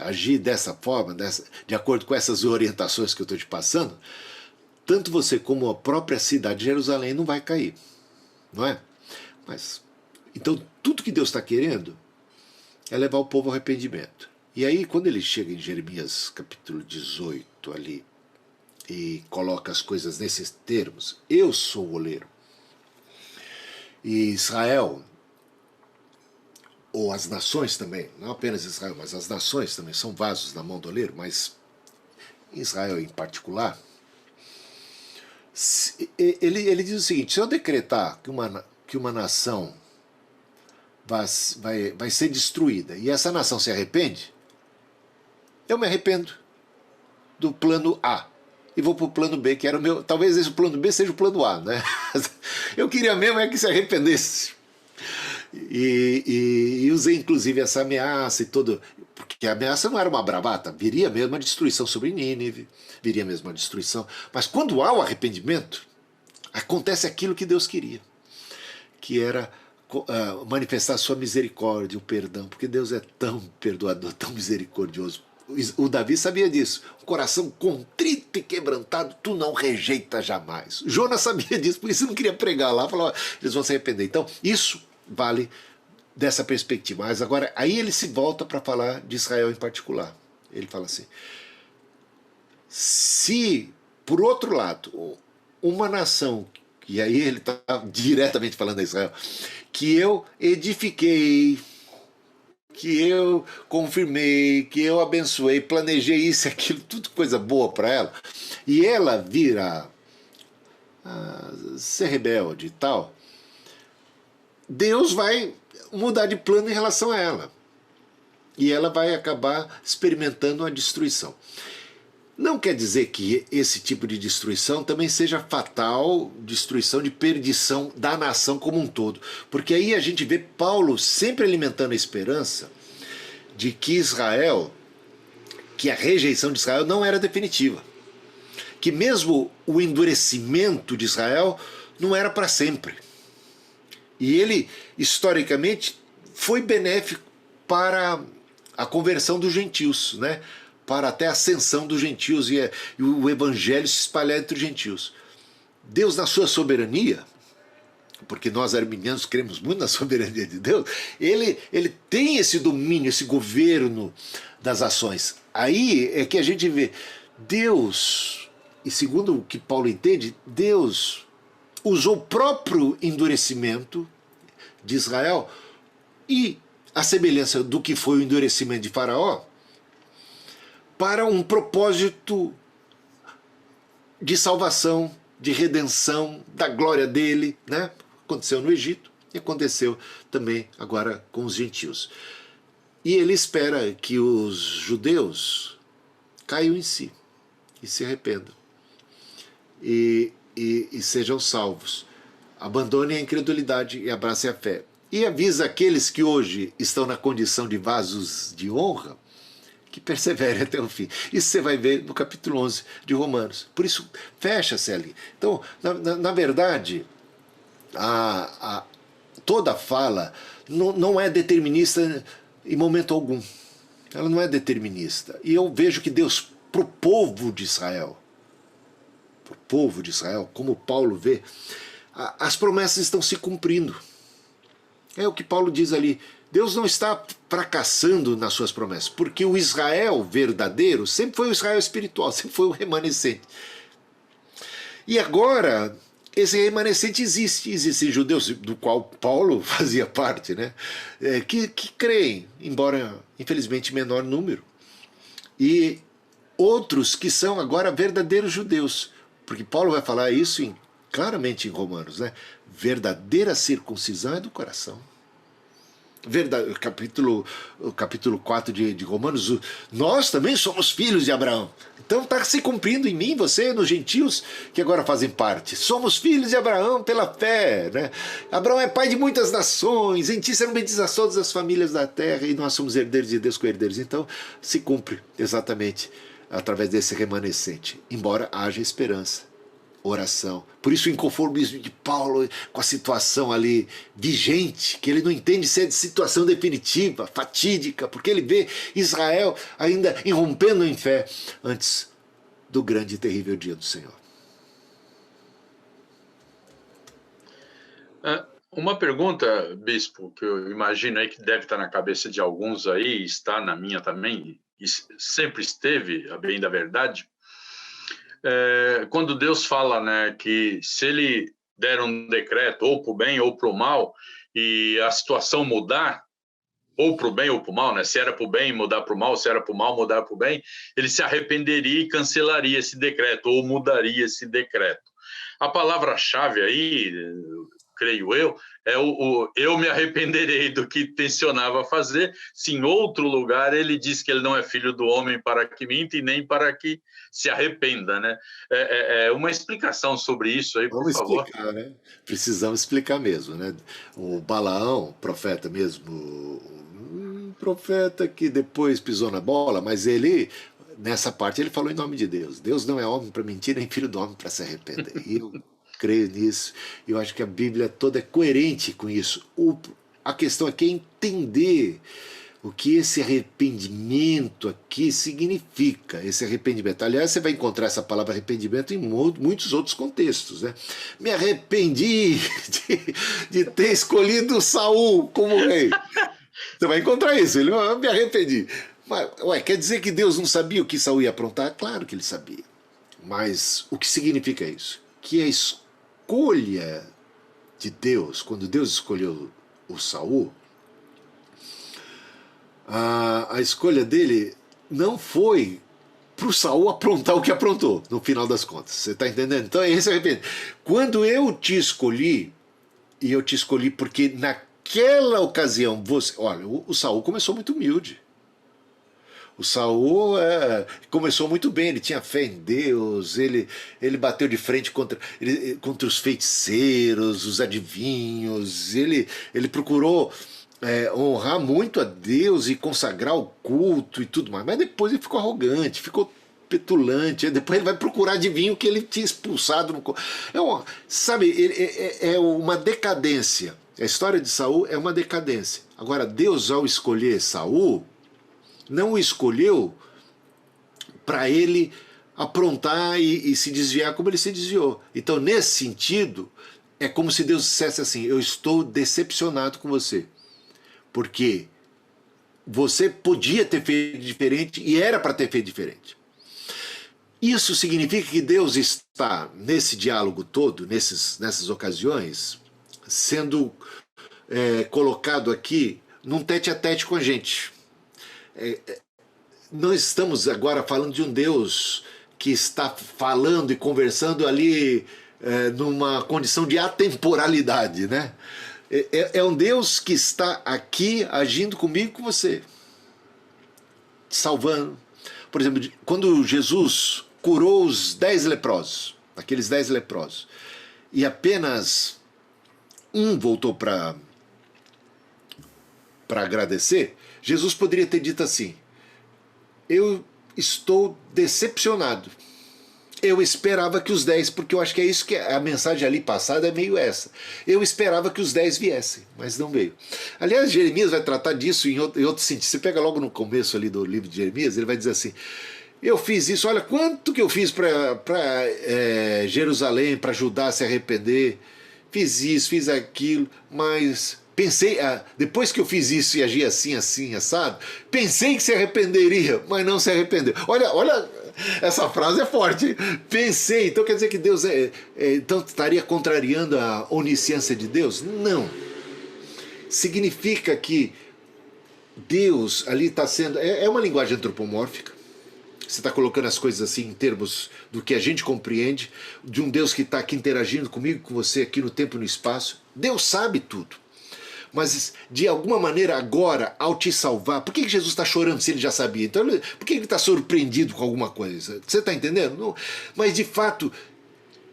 agir dessa forma, de acordo com essas orientações que eu estou te passando, tanto você como a própria cidade de Jerusalém não vai cair, não é? Mas, então, tudo que Deus está querendo é levar o povo ao arrependimento. E aí, quando ele chega em Jeremias capítulo 18 ali, e coloca as coisas nesses termos: eu sou o oleiro, e Israel, ou as nações também, não apenas Israel, mas as nações também são vasos na mão do oleiro, mas Israel em particular, ele diz o seguinte: se eu decretar que uma nação vai ser destruída e essa nação se arrepende, eu me arrependo do plano A e vou para o plano B, que era o meu. Talvez esse plano B seja o plano A, né? Eu queria mesmo que se arrependesse. E usei inclusive essa ameaça e todo. Porque a ameaça não era uma bravata, viria mesmo a destruição sobre Nínive, viria mesmo a destruição. Mas quando há o arrependimento, acontece aquilo que Deus queria, que era manifestar a sua misericórdia, o perdão, porque Deus é tão perdoador, tão misericordioso. O Davi sabia disso. Um coração contrito e quebrantado, tu não rejeita jamais. Jonas sabia disso, por isso não queria pregar lá, falava, eles vão se arrepender. Então, isso vale dessa perspectiva. Mas agora, aí ele se volta para falar de Israel em particular. Ele fala assim: se, por outro lado, uma nação, e aí ele está diretamente falando a Israel, que eu edifiquei, que eu confirmei, que eu abençoei, planejei isso e aquilo, tudo coisa boa para ela, e ela vira ser rebelde e tal, Deus vai mudar de plano em relação a ela. E ela vai acabar experimentando uma destruição. Não quer dizer que esse tipo de destruição também seja fatal, destruição de perdição da nação como um todo. Porque aí a gente vê Paulo sempre alimentando a esperança de que Israel, que a rejeição de Israel não era definitiva. Que mesmo o endurecimento de Israel não era para sempre. E ele, historicamente, foi benéfico para a conversão dos gentios, né? Para até a ascensão dos gentios e o evangelho se espalhar entre os gentios. Deus, na sua soberania, porque nós arminianos cremos muito na soberania de Deus, ele tem esse domínio, esse governo das ações. Aí é que a gente vê Deus, e segundo o que Paulo entende, Deus usou o próprio endurecimento de Israel e a semelhança do que foi o endurecimento de Faraó para um propósito de salvação, de redenção, da glória dele, né? Aconteceu no Egito e aconteceu também agora com os gentios. E ele espera que os judeus caiam em si e se arrependam e sejam salvos. Abandonem a incredulidade e abracem a fé. E avisa aqueles que hoje estão na condição de vasos de honra que perseverem até o fim. Isso você vai ver no capítulo 11 de Romanos. Por isso, fecha-se ali. Então, na verdade, toda fala não é determinista em momento algum. Ela não é determinista. E eu vejo que Deus, para o povo de Israel, como Paulo vê, as promessas estão se cumprindo. É o que Paulo diz ali. Deus não está fracassando nas suas promessas, porque o Israel verdadeiro sempre foi o Israel espiritual, sempre foi o remanescente. E agora, esse remanescente existe. Existem judeus, do qual Paulo fazia parte, né? Que creem, embora infelizmente menor número. E outros que são agora verdadeiros judeus, porque Paulo vai falar isso claramente em Romanos, né? Verdadeira circuncisão é do coração. O capítulo 4 de Romanos, nós também somos filhos de Abraão. Então está se cumprindo em mim, você, nos gentios que agora fazem parte. Somos filhos de Abraão pela fé, né? Abraão é pai de muitas nações, em ti serão benditas todas as famílias da terra, e nós somos herdeiros de Deus com herdeiros. Então se cumpre exatamente através desse remanescente, embora haja esperança. Oração. Por isso o inconformismo de Paulo com a situação ali vigente, que ele não entende se é de situação definitiva, fatídica, porque ele vê Israel ainda irrompendo em fé antes do grande e terrível dia do Senhor. Uma pergunta, bispo, que eu imagino aí que deve estar na cabeça de alguns aí, está na minha também, e sempre esteve, a bem da verdade. Quando Deus fala, né, que se ele der um decreto ou para o bem ou para o mal e a situação mudar, ou para o bem ou para o mal, né, se era para o bem mudar para o mal, se era para o mal mudar para o bem, ele se arrependeria e cancelaria esse decreto ou mudaria esse decreto. A palavra-chave aí, creio eu, é eu me arrependerei do que tensionava fazer, se em outro lugar ele diz que ele não é filho do homem para que minta e nem para que se arrependa, né? Uma explicação sobre isso aí, por favor. Vamos explicar, né? Precisamos explicar mesmo, né? O Balaão, profeta mesmo, um profeta que depois pisou na bola, mas ele, nessa parte, ele falou em nome de Deus. Deus não é homem para mentir, nem filho do homem para se arrepender. E eu creio nisso, eu acho que a Bíblia toda é coerente com isso. A questão aqui é entender o que esse arrependimento aqui significa, esse arrependimento. Aliás, você vai encontrar essa palavra arrependimento em muitos outros contextos, né? Me arrependi de ter escolhido Saul como rei. Você vai encontrar isso, eu me arrependi. Mas, quer dizer que Deus não sabia o que Saul ia aprontar? Claro que ele sabia. Mas o que significa isso? Que a escolha de Deus, quando Deus escolheu o Saul, a escolha dele não foi para o Saul aprontar o que aprontou, no final das contas. Você está entendendo? Então, esse é o arrependimento. Quando eu te escolhi, e eu te escolhi porque naquela ocasião, olha, o Saul começou muito humilde. O Saul começou muito bem, ele tinha fé em Deus, ele bateu de frente contra os feiticeiros, os adivinhos, ele procurou honrar muito a Deus e consagrar o culto e tudo mais, mas depois ele ficou arrogante, ficou petulante, depois ele vai procurar adivinho que ele tinha expulsado. Sabe, é uma decadência. A história de Saul é uma decadência. Agora, Deus, ao escolher Saul, não o escolheu para ele aprontar e se desviar como ele se desviou. Então, nesse sentido, é como se Deus dissesse assim: eu estou decepcionado com você, porque você podia ter feito diferente e era para ter feito diferente. Isso significa que Deus está, nesse diálogo todo, nessas ocasiões, sendo colocado aqui num tete-a-tete com a gente. Nós estamos agora falando de um Deus que está falando e conversando ali numa condição de atemporalidade, né? É um Deus que está aqui agindo comigo e com você, te salvando. Por exemplo, quando Jesus curou os 10 leprosos, aqueles 10 leprosos, e apenas um voltou para agradecer, Jesus poderia ter dito assim: eu estou decepcionado. Eu esperava que os 10, porque eu acho que é isso que a mensagem ali passada é meio essa. Eu esperava que os 10 viessem, mas não veio. Aliás, Jeremias vai tratar disso em outro sentido. Você pega logo no começo ali do livro de Jeremias, ele vai dizer assim: eu fiz isso, olha quanto que eu fiz para Jerusalém, para Judá a se arrepender. Fiz isso, fiz aquilo, mas pensei, depois que eu fiz isso e agi assim, assim, assado, pensei que se arrependeria, mas não se arrependeu. Olha, essa frase é forte. Pensei, então quer dizer que Deus então estaria contrariando a onisciência de Deus? Não. Significa que Deus ali está sendo, é uma linguagem antropomórfica. Você está colocando as coisas assim em termos do que a gente compreende, de um Deus que está aqui interagindo comigo, com você, aqui no tempo e no espaço. Deus sabe tudo. Mas, de alguma maneira, agora, ao te salvar, por que Jesus está chorando se ele já sabia? Então, por que ele está surpreendido com alguma coisa? Você está entendendo? Não. Mas, de fato,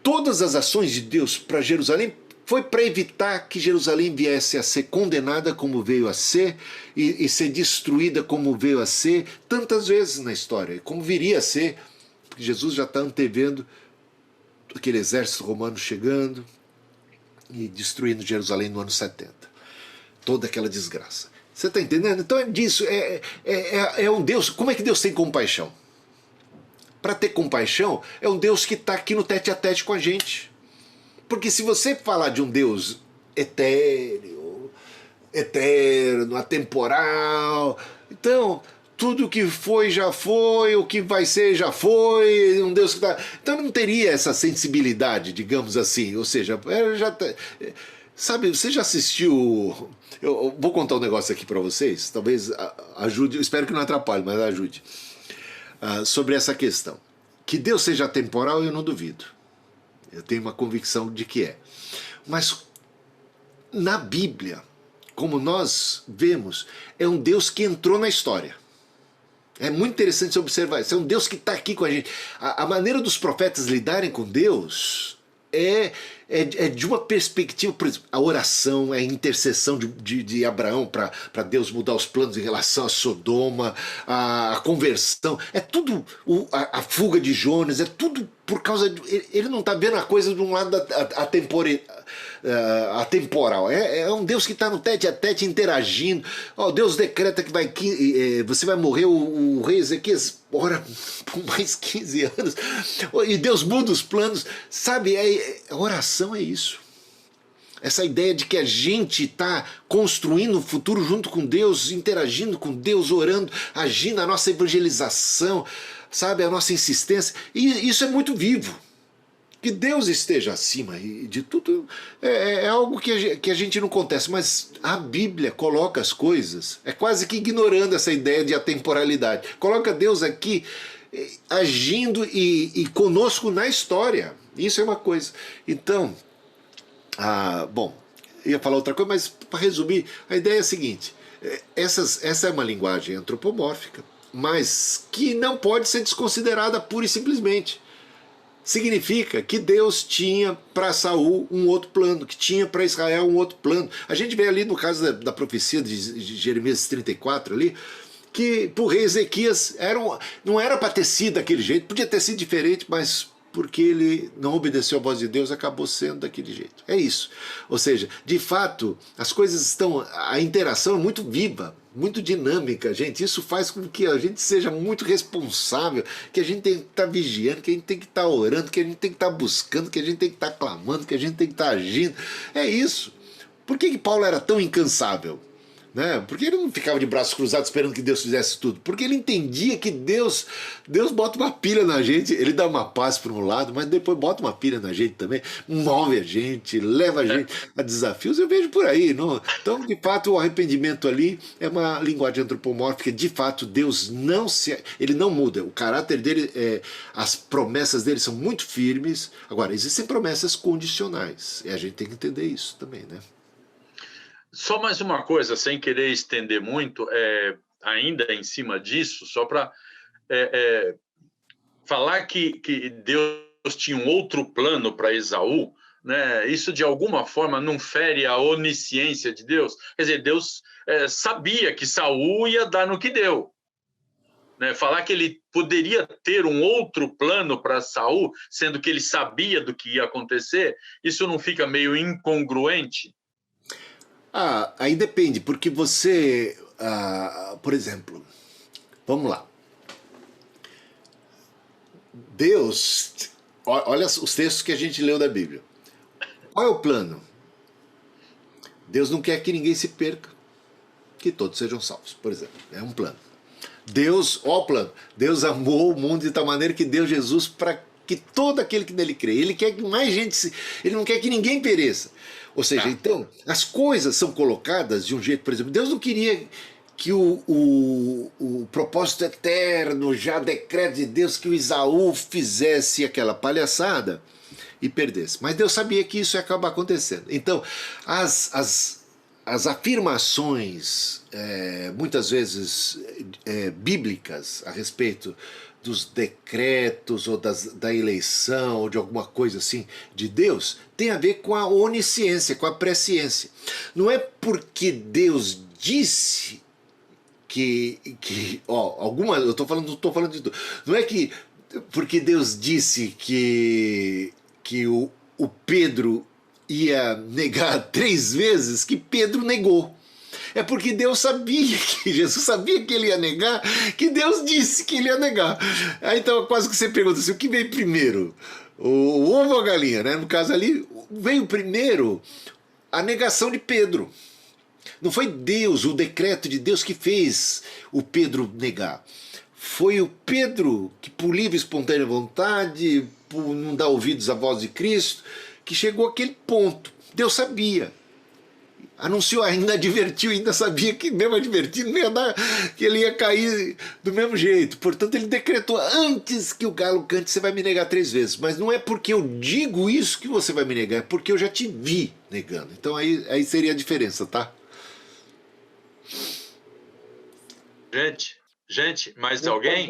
todas as ações de Deus para Jerusalém foi para evitar que Jerusalém viesse a ser condenada como veio a ser e ser destruída como veio a ser tantas vezes na história, como viria a ser, porque Jesus já está antevendo aquele exército romano chegando e destruindo Jerusalém no ano 70. Toda aquela desgraça. Você está entendendo? Então é disso, é um Deus. Como é que Deus tem compaixão? Para ter compaixão, é um Deus que está aqui no tete-a-tete com a gente. Porque se você falar de um Deus etéreo, eterno, atemporal, então tudo que foi já foi, o que vai ser já foi, um Deus que está... Então não teria essa sensibilidade, digamos assim, ou seja, sabe, você já assistiu... Eu vou contar um negócio aqui para vocês, talvez ajude, espero que não atrapalhe, mas ajude, sobre essa questão. Que Deus seja atemporal, eu não duvido. Eu tenho uma convicção de que é. Mas na Bíblia, como nós vemos, é um Deus que entrou na história. É muito interessante você observar isso. É um Deus que está aqui com a gente. A maneira dos profetas lidarem com Deus é é de uma perspectiva, por exemplo, a oração, a intercessão de Abraão para Deus mudar os planos em relação a Sodoma, a conversão, é tudo, a fuga de Jonas, é tudo por causa ele não está vendo a coisa de um lado atemporal. É um Deus que está no tete a tete interagindo. Deus decreta que você vai morrer, o rei Ezequias ora por mais 15 anos e Deus muda os planos, sabe? A oração é isso. Essa ideia de que a gente está construindo o futuro junto com Deus, interagindo com Deus, orando, agindo, a nossa evangelização, sabe, a nossa insistência, e isso é muito vivo. Que Deus esteja acima de tudo é algo que a gente não contesta, mas a Bíblia coloca as coisas, é quase que ignorando essa ideia de atemporalidade. Coloca Deus aqui agindo e conosco na história. Isso é uma coisa. Então, bom, ia falar outra coisa, mas para resumir, a ideia é a seguinte: essa é uma linguagem antropomórfica, mas que não pode ser desconsiderada pura e simplesmente. Significa que Deus tinha para Saul um outro plano, que tinha para Israel um outro plano. A gente vê ali no caso da profecia de Jeremias 34 ali, que para o rei Ezequias não era para ter sido daquele jeito, podia ter sido diferente, mas porque ele não obedeceu a voz de Deus, acabou sendo daquele jeito. É isso. Ou seja, de fato, as coisas a interação é muito viva, muito dinâmica, gente. Isso faz com que a gente seja muito responsável, que a gente tem que estar vigiando, que a gente tem que estar orando, que a gente tem que estar buscando, que a gente tem que estar clamando, que a gente tem que estar agindo. É isso. Por que Paulo era tão incansável? Né? Porque ele não ficava de braços cruzados esperando que Deus fizesse tudo. Porque ele entendia que Deus bota uma pilha na gente, ele dá uma paz por um lado, mas depois bota uma pilha na gente também, move a gente, leva a gente a desafios. Eu vejo por aí. Não? Então, de fato, o arrependimento ali é uma linguagem antropomórfica. De fato, Deus ele não muda. O caráter dele, as promessas dele são muito firmes. Agora, existem promessas condicionais. E a gente tem que entender isso também, né? Só mais uma coisa, sem querer estender muito, ainda em cima disso, só para falar que Deus tinha um outro plano para Esaú, né? Isso de alguma forma não fere a onisciência de Deus. Quer dizer, Deus sabia que Saul ia dar no que deu. Né? Falar que ele poderia ter um outro plano para Saul, sendo que ele sabia do que ia acontecer, isso não fica meio incongruente? Aí depende, porque você, por exemplo, vamos lá. Deus, olha os textos que a gente leu da Bíblia. Qual é o plano? Deus não quer que ninguém se perca, que todos sejam salvos, por exemplo. É um plano. Deus, ó o plano, Deus amou o mundo de tal maneira que deu Jesus para que todo aquele que nele crê. Ele quer que mais gente, ele não quer que ninguém pereça. Ou seja, então, as coisas são colocadas de um jeito, por exemplo, Deus não queria que o propósito eterno, já decreto de Deus, que o Esaú fizesse aquela palhaçada e perdesse. Mas Deus sabia que isso ia acabar acontecendo. Então, as afirmações, muitas vezes bíblicas, a respeito dos decretos ou da eleição ou de alguma coisa assim de Deus, tem a ver com a onisciência, com a presciência. Não é porque Deus disse eu estou falando de tudo. Não é que porque Deus disse que o Pedro ia negar 3 vezes que Pedro negou. É porque Deus sabia que Jesus sabia que ele ia negar, que Deus disse que ele ia negar. Aí então quase que você pergunta assim, o que veio primeiro? O ovo ou a galinha, né? No caso ali, veio primeiro a negação de Pedro. Não foi Deus, o decreto de Deus que fez o Pedro negar. Foi o Pedro que, por livre e espontânea vontade, por não dar ouvidos à voz de Cristo, que chegou àquele ponto. Deus sabia. Anunciou, ainda advertiu, ainda sabia que mesmo advertindo não ia dar, que ele ia cair do mesmo jeito. Portanto, ele decretou, antes que o galo cante, você vai me negar 3 vezes. Mas não é porque eu digo isso que você vai me negar, é porque eu já te vi negando. Então aí seria a diferença, tá? Gente, mais alguém?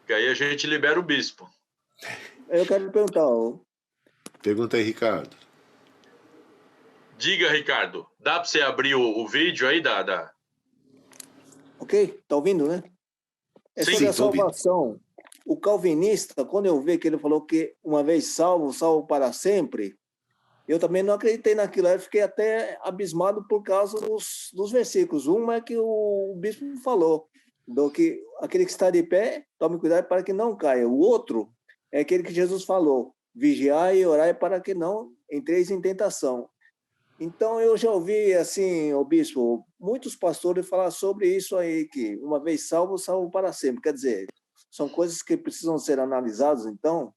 Que aí a gente libera o bispo. Eu quero perguntar, Pergunta aí, Ricardo. Diga, Ricardo, dá para você abrir o vídeo aí ok? Tá ouvindo, né? É Sim, sobre a tô ouvindo. salvação. O calvinista, quando eu vi que ele falou que uma vez salvo, salvo para sempre, eu também não acreditei naquilo. Eu fiquei até abismado por causa dos versículos. Um é que o bispo falou, do que aquele que está de pé, tome cuidado para que não caia. O outro é aquele que Jesus falou, vigiai e orai para que não entreis em tentação. Então, eu já ouvi, assim, o bispo, muitos pastores falar sobre isso aí, que uma vez salvo, salvo para sempre. Quer dizer, são coisas que precisam ser analisadas, então,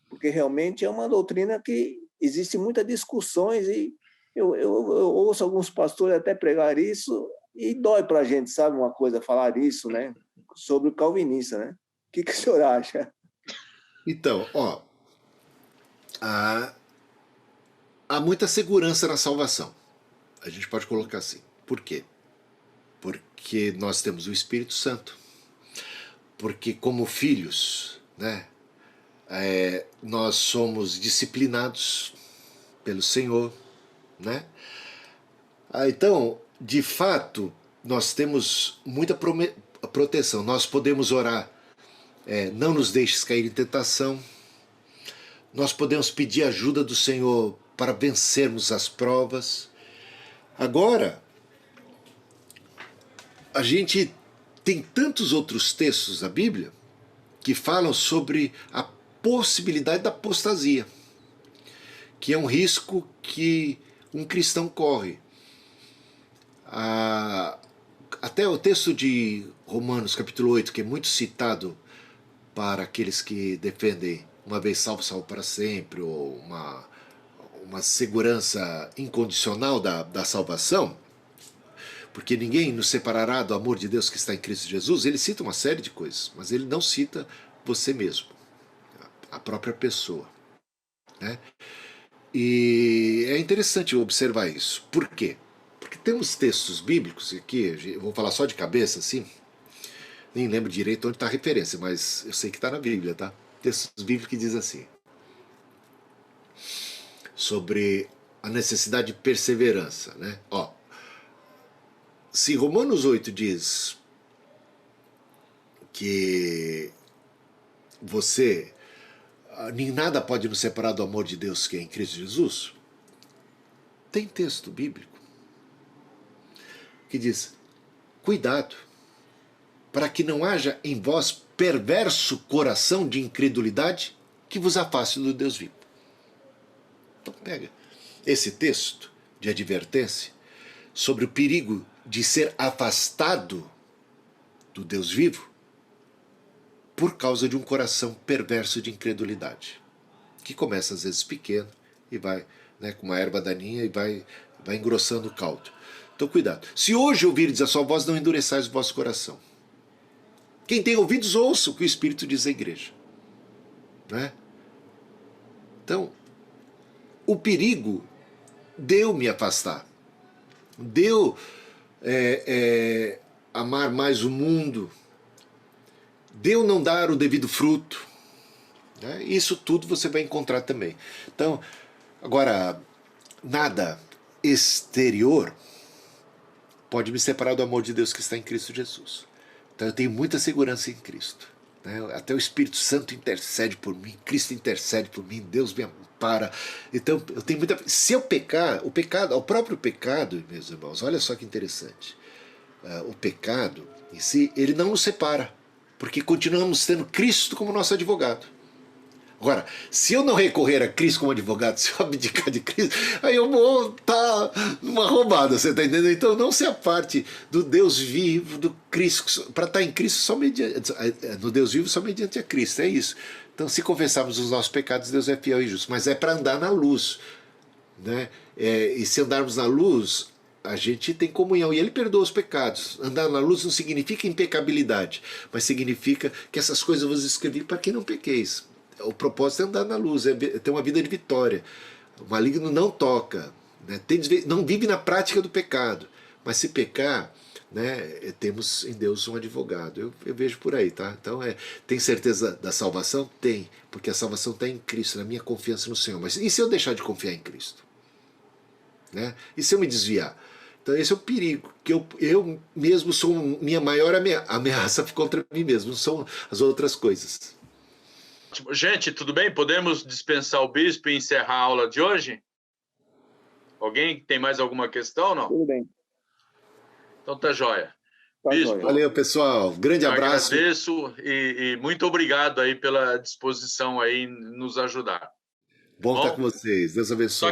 porque realmente é uma doutrina que existe muitas discussões e eu ouço alguns pastores até pregar isso e dói para a gente, sabe, uma coisa, falar isso, né, sobre o calvinista, né? O que o senhor acha? Então, ó, há muita segurança na salvação. A gente pode colocar assim. Por quê? Porque nós temos o Espírito Santo. Porque como filhos, né, nós somos disciplinados pelo Senhor, né? Então, de fato, nós temos muita proteção. Nós podemos orar, não nos deixes cair em tentação. Nós podemos pedir ajuda do Senhor para vencermos as provas. Agora, a gente tem tantos outros textos da Bíblia que falam sobre a possibilidade da apostasia, que é um risco que um cristão corre. Até o texto de Romanos, capítulo 8, que é muito citado para aqueles que defendem uma vez salvo, salvo para sempre, ou uma segurança incondicional da salvação, porque ninguém nos separará do amor de Deus que está em Cristo Jesus. Ele cita uma série de coisas, mas ele não cita você mesmo, a própria pessoa, né? E é interessante observar isso. Por quê? Porque temos textos bíblicos aqui, eu vou falar só de cabeça assim, nem lembro direito onde está a referência, mas eu sei que está na Bíblia, tá? Textos bíblicos que diz assim, sobre a necessidade de perseverança, né? Ó, se Romanos 8 diz que nem nada pode nos separar do amor de Deus que é em Cristo Jesus, tem texto bíblico que diz, cuidado, para que não haja em vós perverso coração de incredulidade que vos afaste do Deus vivo. Então pega esse texto de advertência sobre o perigo de ser afastado do Deus vivo por causa de um coração perverso de incredulidade, que começa às vezes pequeno e vai, né, com uma erva daninha e vai engrossando o caldo. Então cuidado. Se hoje ouvirdes a sua voz, não endureçais o vosso coração. Quem tem ouvidos, ouça o que o Espírito diz à igreja, né? Então, o perigo de eu me afastar, de eu amar mais o mundo, de eu não dar o devido fruto, né? Isso tudo você vai encontrar também. Então, agora, nada exterior pode me separar do amor de Deus que está em Cristo Jesus. Então eu tenho muita segurança em Cristo, né? Até o Espírito Santo intercede por mim, Cristo intercede por mim, Deus me ampara. Então eu tenho muita... Se eu pecar, o próprio pecado, meus irmãos, olha só que interessante. O pecado em si, ele não nos separa, porque continuamos tendo Cristo como nosso advogado. Agora, se eu não recorrer a Cristo como advogado, se eu abdicar de Cristo, aí eu vou estar numa roubada, você está entendendo? Então não se aparte do Deus vivo, do Cristo, para estar em Cristo só mediante, no Deus vivo só mediante a Cristo, é isso. Então se confessarmos os nossos pecados, Deus é fiel e justo, mas é para andar na luz, né? E se andarmos na luz, a gente tem comunhão e Ele perdoa os pecados. Andar na luz não significa impecabilidade, mas significa que essas coisas eu vos escrevi para que não pequeis. O propósito é andar na luz, é ter uma vida de vitória. O maligno não toca, né? Não vive na prática do pecado, mas se pecar, né, temos em Deus um advogado. Eu vejo por aí, tá? Então, tem certeza da salvação? Tem, porque a salvação está em Cristo, na minha confiança no Senhor. Mas e se eu deixar de confiar em Cristo? Né? E se eu me desviar? Então esse é o perigo, que eu mesmo sou minha maior ameaça contra mim mesmo, não são as outras coisas. Gente, tudo bem? Podemos dispensar o bispo e encerrar a aula de hoje? Alguém tem mais alguma questão, não? Tudo bem. Então tá jóia. Tá Bispo, jóia. Valeu, pessoal. Grande abraço. Agradeço e muito obrigado aí pela disposição aí em nos ajudar. Bom estar com vocês. Deus abençoe.